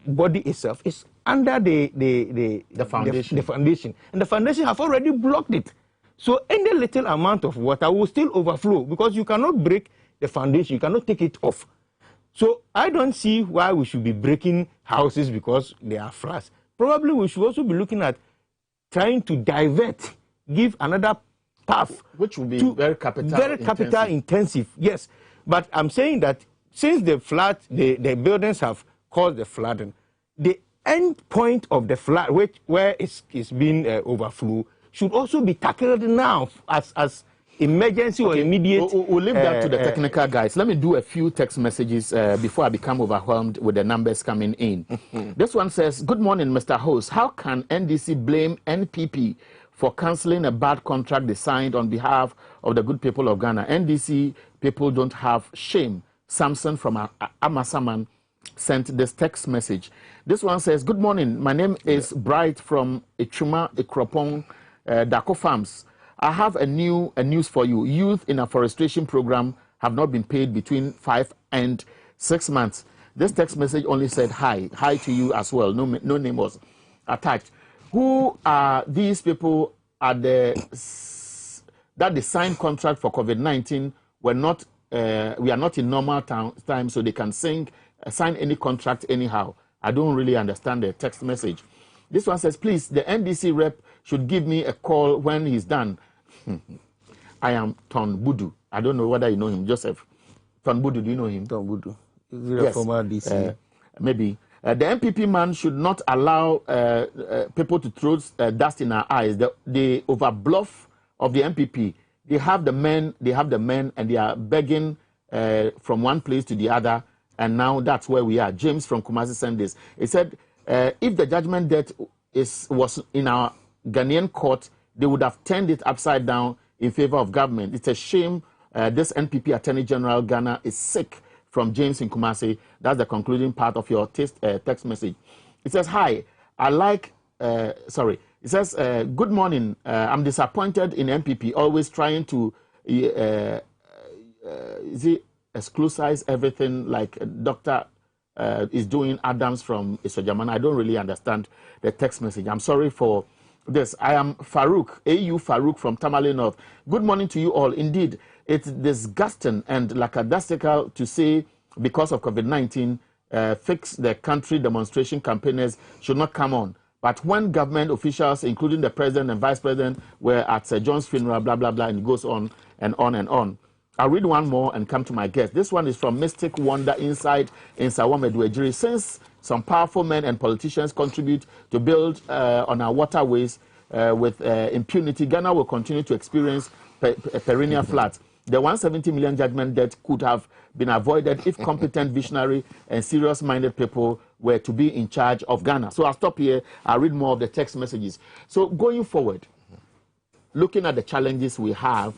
body itself is under the foundation, and the foundation have already blocked it. So any little amount of water will still overflow, because you cannot break the foundation, you cannot take it off. So I don't see why we should be breaking houses because they are flats. Probably we should also be looking at trying to divert, give another path, which will be very capital intensive. Yes, but I'm saying that since the buildings have caused the flooding, the end point of the flood, where it's being overflow, should also be tackled now as emergency or immediate. We'll leave that to the technical guys. Let me do a few text messages before I become overwhelmed with the numbers coming in. This one says, good morning, Mr. Host. How can NDC blame NPP for cancelling a bad contract they signed on behalf of the good people of Ghana? NDC people don't have shame. Samson from Amasaman sent this text message. This one says, good morning. My name is Bright from Ichuma, Ikropong, Dako Farms. I have a news for you. Youth in a forestation program have not been paid between 5 and 6 months. This text message only said hi. Hi to you as well. No name was attached. Who are these people that the signed contract for COVID-19 were not, we are not in normal time, so they can sign any contract anyhow. I don't really understand the text message. This one says, please, the NDC rep should give me a call when he's done. I am Ton Budu. I don't know whether you know him, Joseph. Ton Budu, do you know him? Ton Budu. Is he former DC? Maybe. The MPP man should not allow people to throw dust in our eyes. The overbluff of the MPP. They have the men, and they are begging from one place to the other, and now that's where we are. James from Kumasi sent this. He said, if the judgment debt was in our Ghanaian court, they would have turned it upside down in favor of government. It's a shame this NPP Attorney General Ghana is sick. From James in Kumasi. That's the concluding part of your text message. It says, hi, it says, good morning. I'm disappointed in MPP, always trying to exclusize everything like Dr. Is doing Adams from Isojaman. I don't really understand the text message. I'm sorry for this. I am Farouk, AU Farouk from Tamale North. Good morning to you all. Indeed, it's disgusting and lackadaisical to say because of COVID-19, fix the country demonstration campaigners should not come on. But when government officials, including the president and vice president, were at Sir John's funeral, blah, blah, blah, and it goes on and on and on. I'll read one more and come to my guest. This one is from Mystic Wonder Inside in Sawameduejiri. Since some powerful men and politicians contribute to build on our waterways with impunity, Ghana will continue to experience perennial floods. The 170 million judgment debt could have been avoided if competent, visionary, and serious-minded people were to be in charge of Ghana. So I'll stop here. I'll read more of the text messages. So going forward, looking at the challenges we have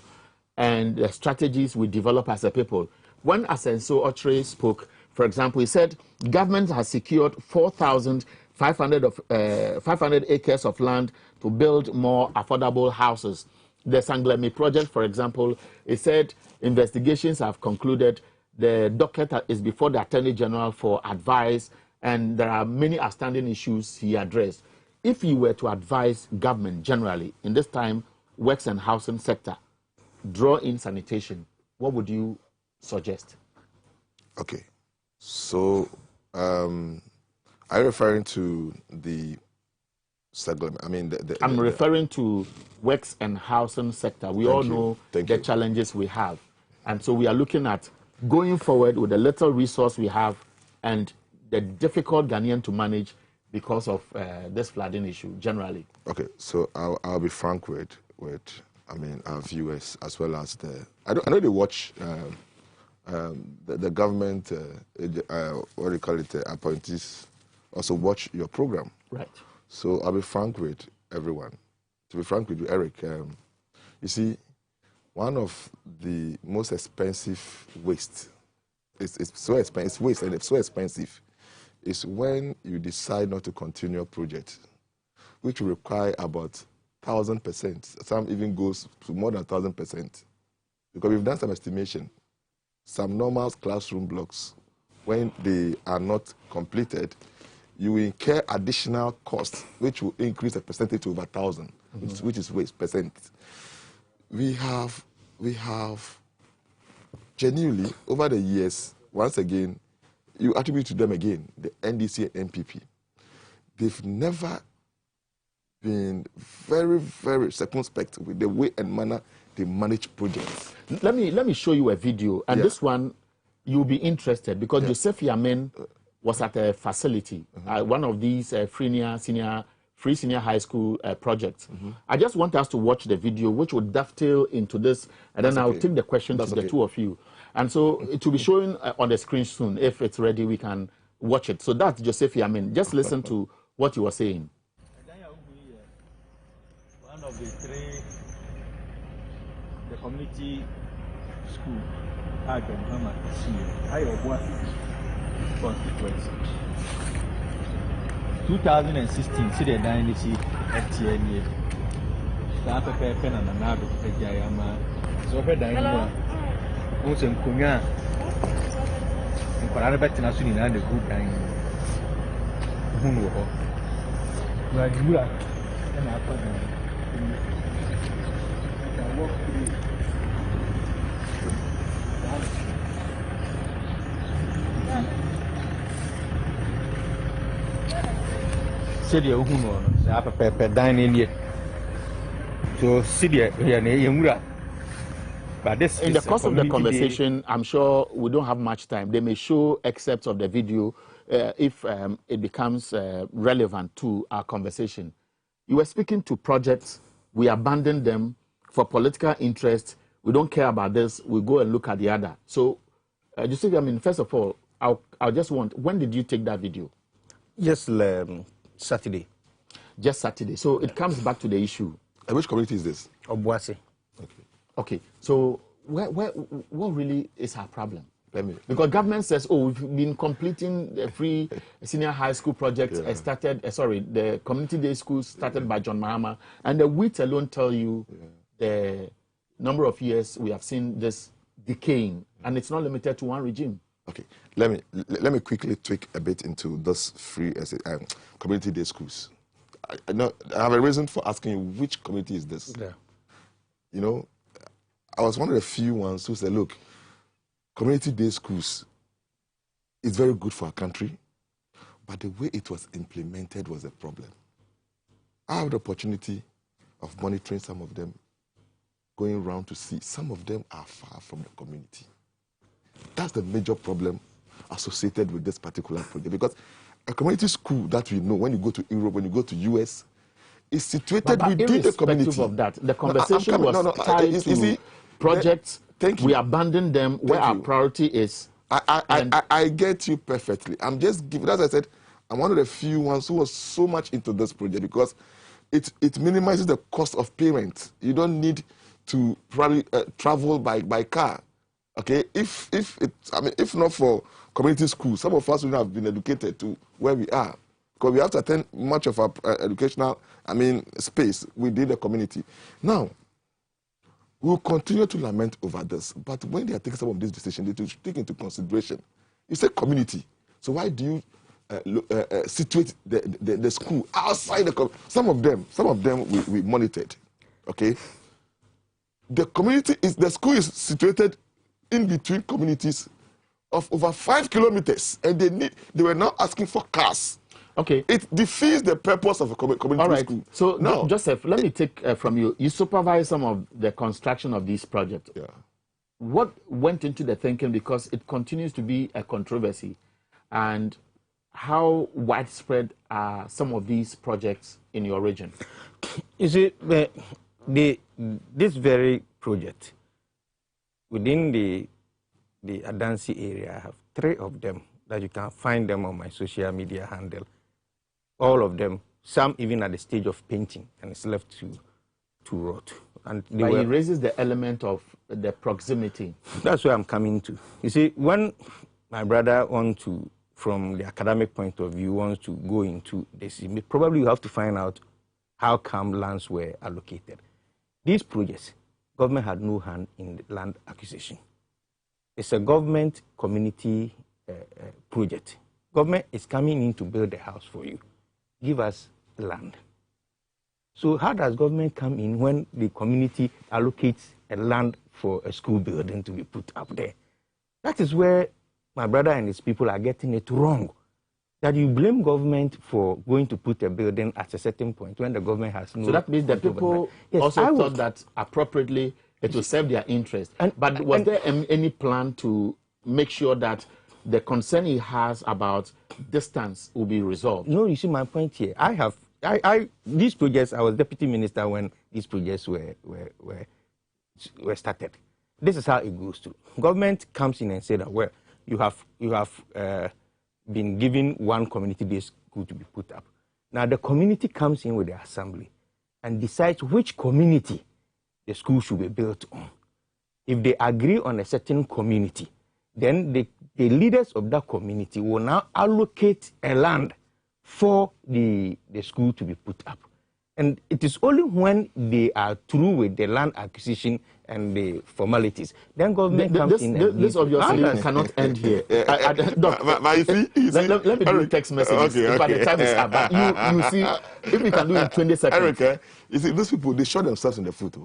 and the strategies we develop as a people, when Asenso Ochre spoke, for example, he said government has secured 4,500 acres of land to build more affordable houses. The Sanglemi project, for example, he said investigations have concluded. The docket is before the Attorney General for advice, and there are many outstanding issues he addressed. if you were to advise government generally in this time, works and housing sector, draw in sanitation, what would you suggest? Okay. So, are you referring to the segment? I mean, I'm referring to works and housing sector. We all know the challenges we have. And so we are looking at going forward with the little resource we have and the difficult Ghanaian to manage because of this flooding issue generally. Okay, so I'll be frank with I mean our viewers as well as I know they watch the government what do you call it appointees also watch your program. Right. So I'll be frank with everyone. To be frank with you, Eric, you see, one of the most expensive waste, it's so expensive, waste, and it's so expensive, is when you decide not to continue a project, which will require about 1,000%. Some even goes to more than 1,000%. Because we've done some estimation. Some normal classroom blocks, when they are not completed, you will incur additional costs, which will increase the percentage to over 1,000, which is waste percent. We have genuinely, over the years, once again, you attribute to them again, the NDC and NPP. They've never been very, very circumspect with the way and manner they manage projects. Let me show you a video, and this one, you'll be interested, because Joseph Yamen was at a facility, one of these free senior high school projects. I just want us to watch the video, which will dovetail into this, and then I'll take the question to the two of you. And so it will be showing on the screen soon. If it's ready, we can watch it. So that's Joseph Yamin. Just listen to what you were saying. One of the three, the community school, Agam Hama, constituency. 2016, see the dynasty FTNA. Start a paper and another Jayama. So, her dynasty. Also, in Kunya, in Paranabat National and the good time. Who are you? And I can walk through. City of Humo, the upper pepper dining yet. So, city here, but this in the course of the conversation, I'm sure we don't have much time. They may show excerpts of the video if it becomes relevant to our conversation. You were speaking to projects, we abandoned them for political interest. We don't care about this, we go and look at the other. So, Joseph, I mean, first of all, I'll just want, when did you take that video? Just Saturday. Just Saturday. So it comes back to the issue. And which community is this? Obuasi. Okay. So what really is our problem? Because government says, oh, we've been completing the free senior high school project the community day schools started by John Mahama, and the WIT alone tell you the number of years we have seen this decaying, and it's not limited to one regime. Okay, let me quickly tweak a bit into this free community day schools. I have a reason for asking you, which community is this? Yeah. You know, I was one of the few ones who said, look, community day schools is very good for our country, but the way it was implemented was a problem. I have the opportunity of monitoring some of them, going around to see some of them are far from the community. That's the major problem associated with this particular project, because a community school that we know, when you go to Europe, when you go to US, is situated within the community. Of that, the conversation was tied to projects. We abandoned them where our priority is. I get you perfectly. I'm just giving, as I said, I'm one of the few ones who was so much into this project because it minimizes the cost of payment. You don't need to probably travel by car. Okay, if not for community schools, some of us would have been educated to where we are, because we have to attend much of our educational, space within the community. Now, we'll continue to lament over this, but when they are taking some of these decisions, they should take into consideration. You say community, so why do you situate the school outside the some of them we monitored. Okay, the school is situated in between communities of over 5 kilometers, and they were now asking for cars. Okay, it defeats the purpose of a community All right. school. So now, Joseph, let me take from you. You supervise some of the construction of these projects. Yeah. What went into the thinking, because it continues to be a controversy, and how widespread are some of these projects in your region? You see, this very project within the Adansi area, I have 3 of them that you can find them on my social media handle. All of them, some even at the stage of painting, and it's left to rot. And But it raises the element of the proximity. That's where I'm coming to. You see, when my brother wants to, from the academic point of view, wants to go into this, probably you have to find out how come lands were allocated. These projects, government had no hand in the land acquisition. It's a government community project. Government is coming in to build a house for you. Give us land. So how does government come in when the community allocates a land for a school building to be put up there? That is where my brother and his people are getting it wrong. That you blame government for going to put a building at a certain point when the government has no... So that means the people also thought that appropriately it will serve their interest. But was there any plan to make sure that the concern he has about distance will be resolved? No, you see my point here. These projects, I was deputy minister when these projects were started. This is how it goes to. Government comes in and says that, well, you have been given one community-based school to be put up. Now the community comes in with the assembly and decides which community the school should be built on. If they agree on a certain community, then the leaders of that community will now allocate a land for the school to be put up. And it is only when they are through with the land acquisition and the formalities, then government comes in. This obviously cannot end here. Let me do a text message. Okay. By the time it's about, you see, if we can do it in 20 seconds. Eric, you see, these people, they shot themselves in the foot.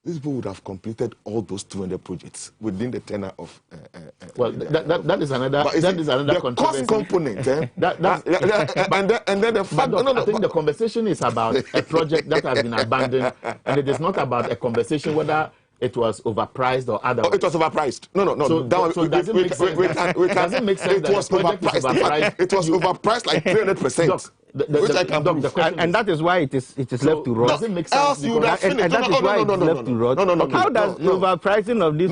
These people would have completed all those 200 projects within the tenure of... well, that is another the cost component. And then the fact... I think the conversation is about a project that has been abandoned, and it is not about a conversation whether it was overpriced or otherwise. Oh, it was overpriced. No. So does it make sense? Does it make sense that the project is overpriced? It was overpriced like 300%. And that is why it is left to rot. Does it make sense? Else you would have finished. And that is why it's left to rot. How does overpricing of this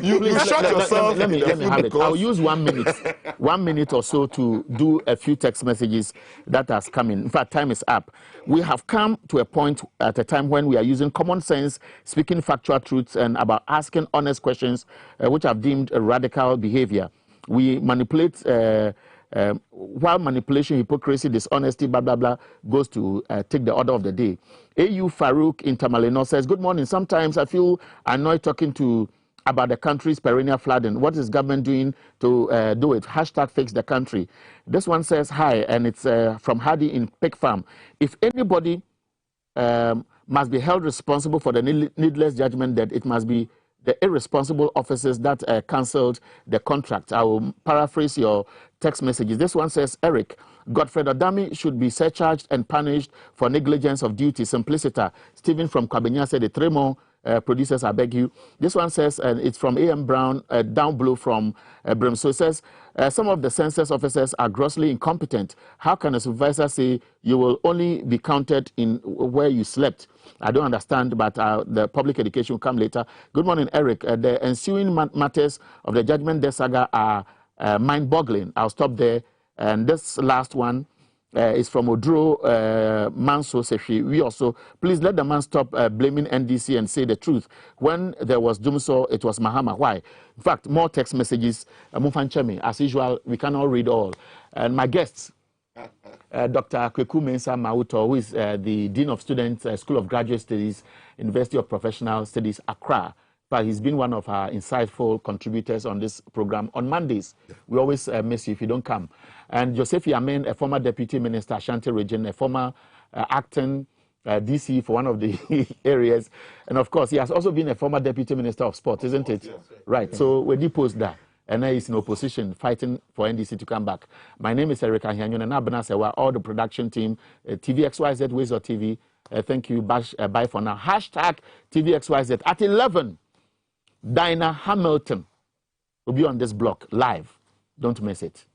you shut yourself. Let me have it. I'll use 1 minute or so to do a few text messages that has come in. In fact, time is up. We have come to a point at a time when we are using common sense, speaking factual truths, and about asking honest questions, which have deemed a radical behavior. We manipulate. While manipulation, hypocrisy, dishonesty, blah, blah, blah, goes to take the order of the day. A.U. Farouk in Tamalino says, good morning. Sometimes I feel annoyed talking about the country's perennial flooding. What is government doing to do it? Hashtag fix the country. This one says, hi, and it's from Hardy in Pig Farm. If anybody must be held responsible for the needless judgment, that it must be the irresponsible officers that cancelled the contract. I will paraphrase your text messages. This one says, Eric, Godfred Adami should be surcharged and punished for negligence of duty. Simpliciter. Stephen from Kabenya said, the 3 more producers, I beg you. This one says, and it's from A.M. Brown, down below from Brimso. It says, some of the census officers are grossly incompetent. How can a supervisor say you will only be counted in where you slept? I don't understand, but the public education will come later. Good morning, Eric. The ensuing matters of the Judgment Day saga are mind-boggling. I'll stop there. And this last one is from Odro Manso Sefi. We also, please let the man stop blaming NDC and say the truth. When there was Dumso, it was Mahama. Why? In fact, more text messages. Mufanchemi, as usual, we cannot read all. And my guests, Dr. Kweku Mensa Mauto, who is the Dean of Students, School of Graduate Studies, University of Professional Studies, Accra. But he's been one of our insightful contributors on this program on Mondays. We always miss you if you don't come. And Joseph Yamin, a former deputy minister, Ashanti region, a former acting DC for one of the areas. And of course, he has also been a former deputy minister of sport, isn't it? Yes. Right. So we did post that. And now he's in opposition, fighting for NDC to come back. My name is Erica Hyanyon, and Abena Sewa, all the production team, TVXYZ, Ways TV. Thank you. Bye for now. Hashtag TVXYZ. At 11, Dinah Hamilton will be on this block live. Don't miss it.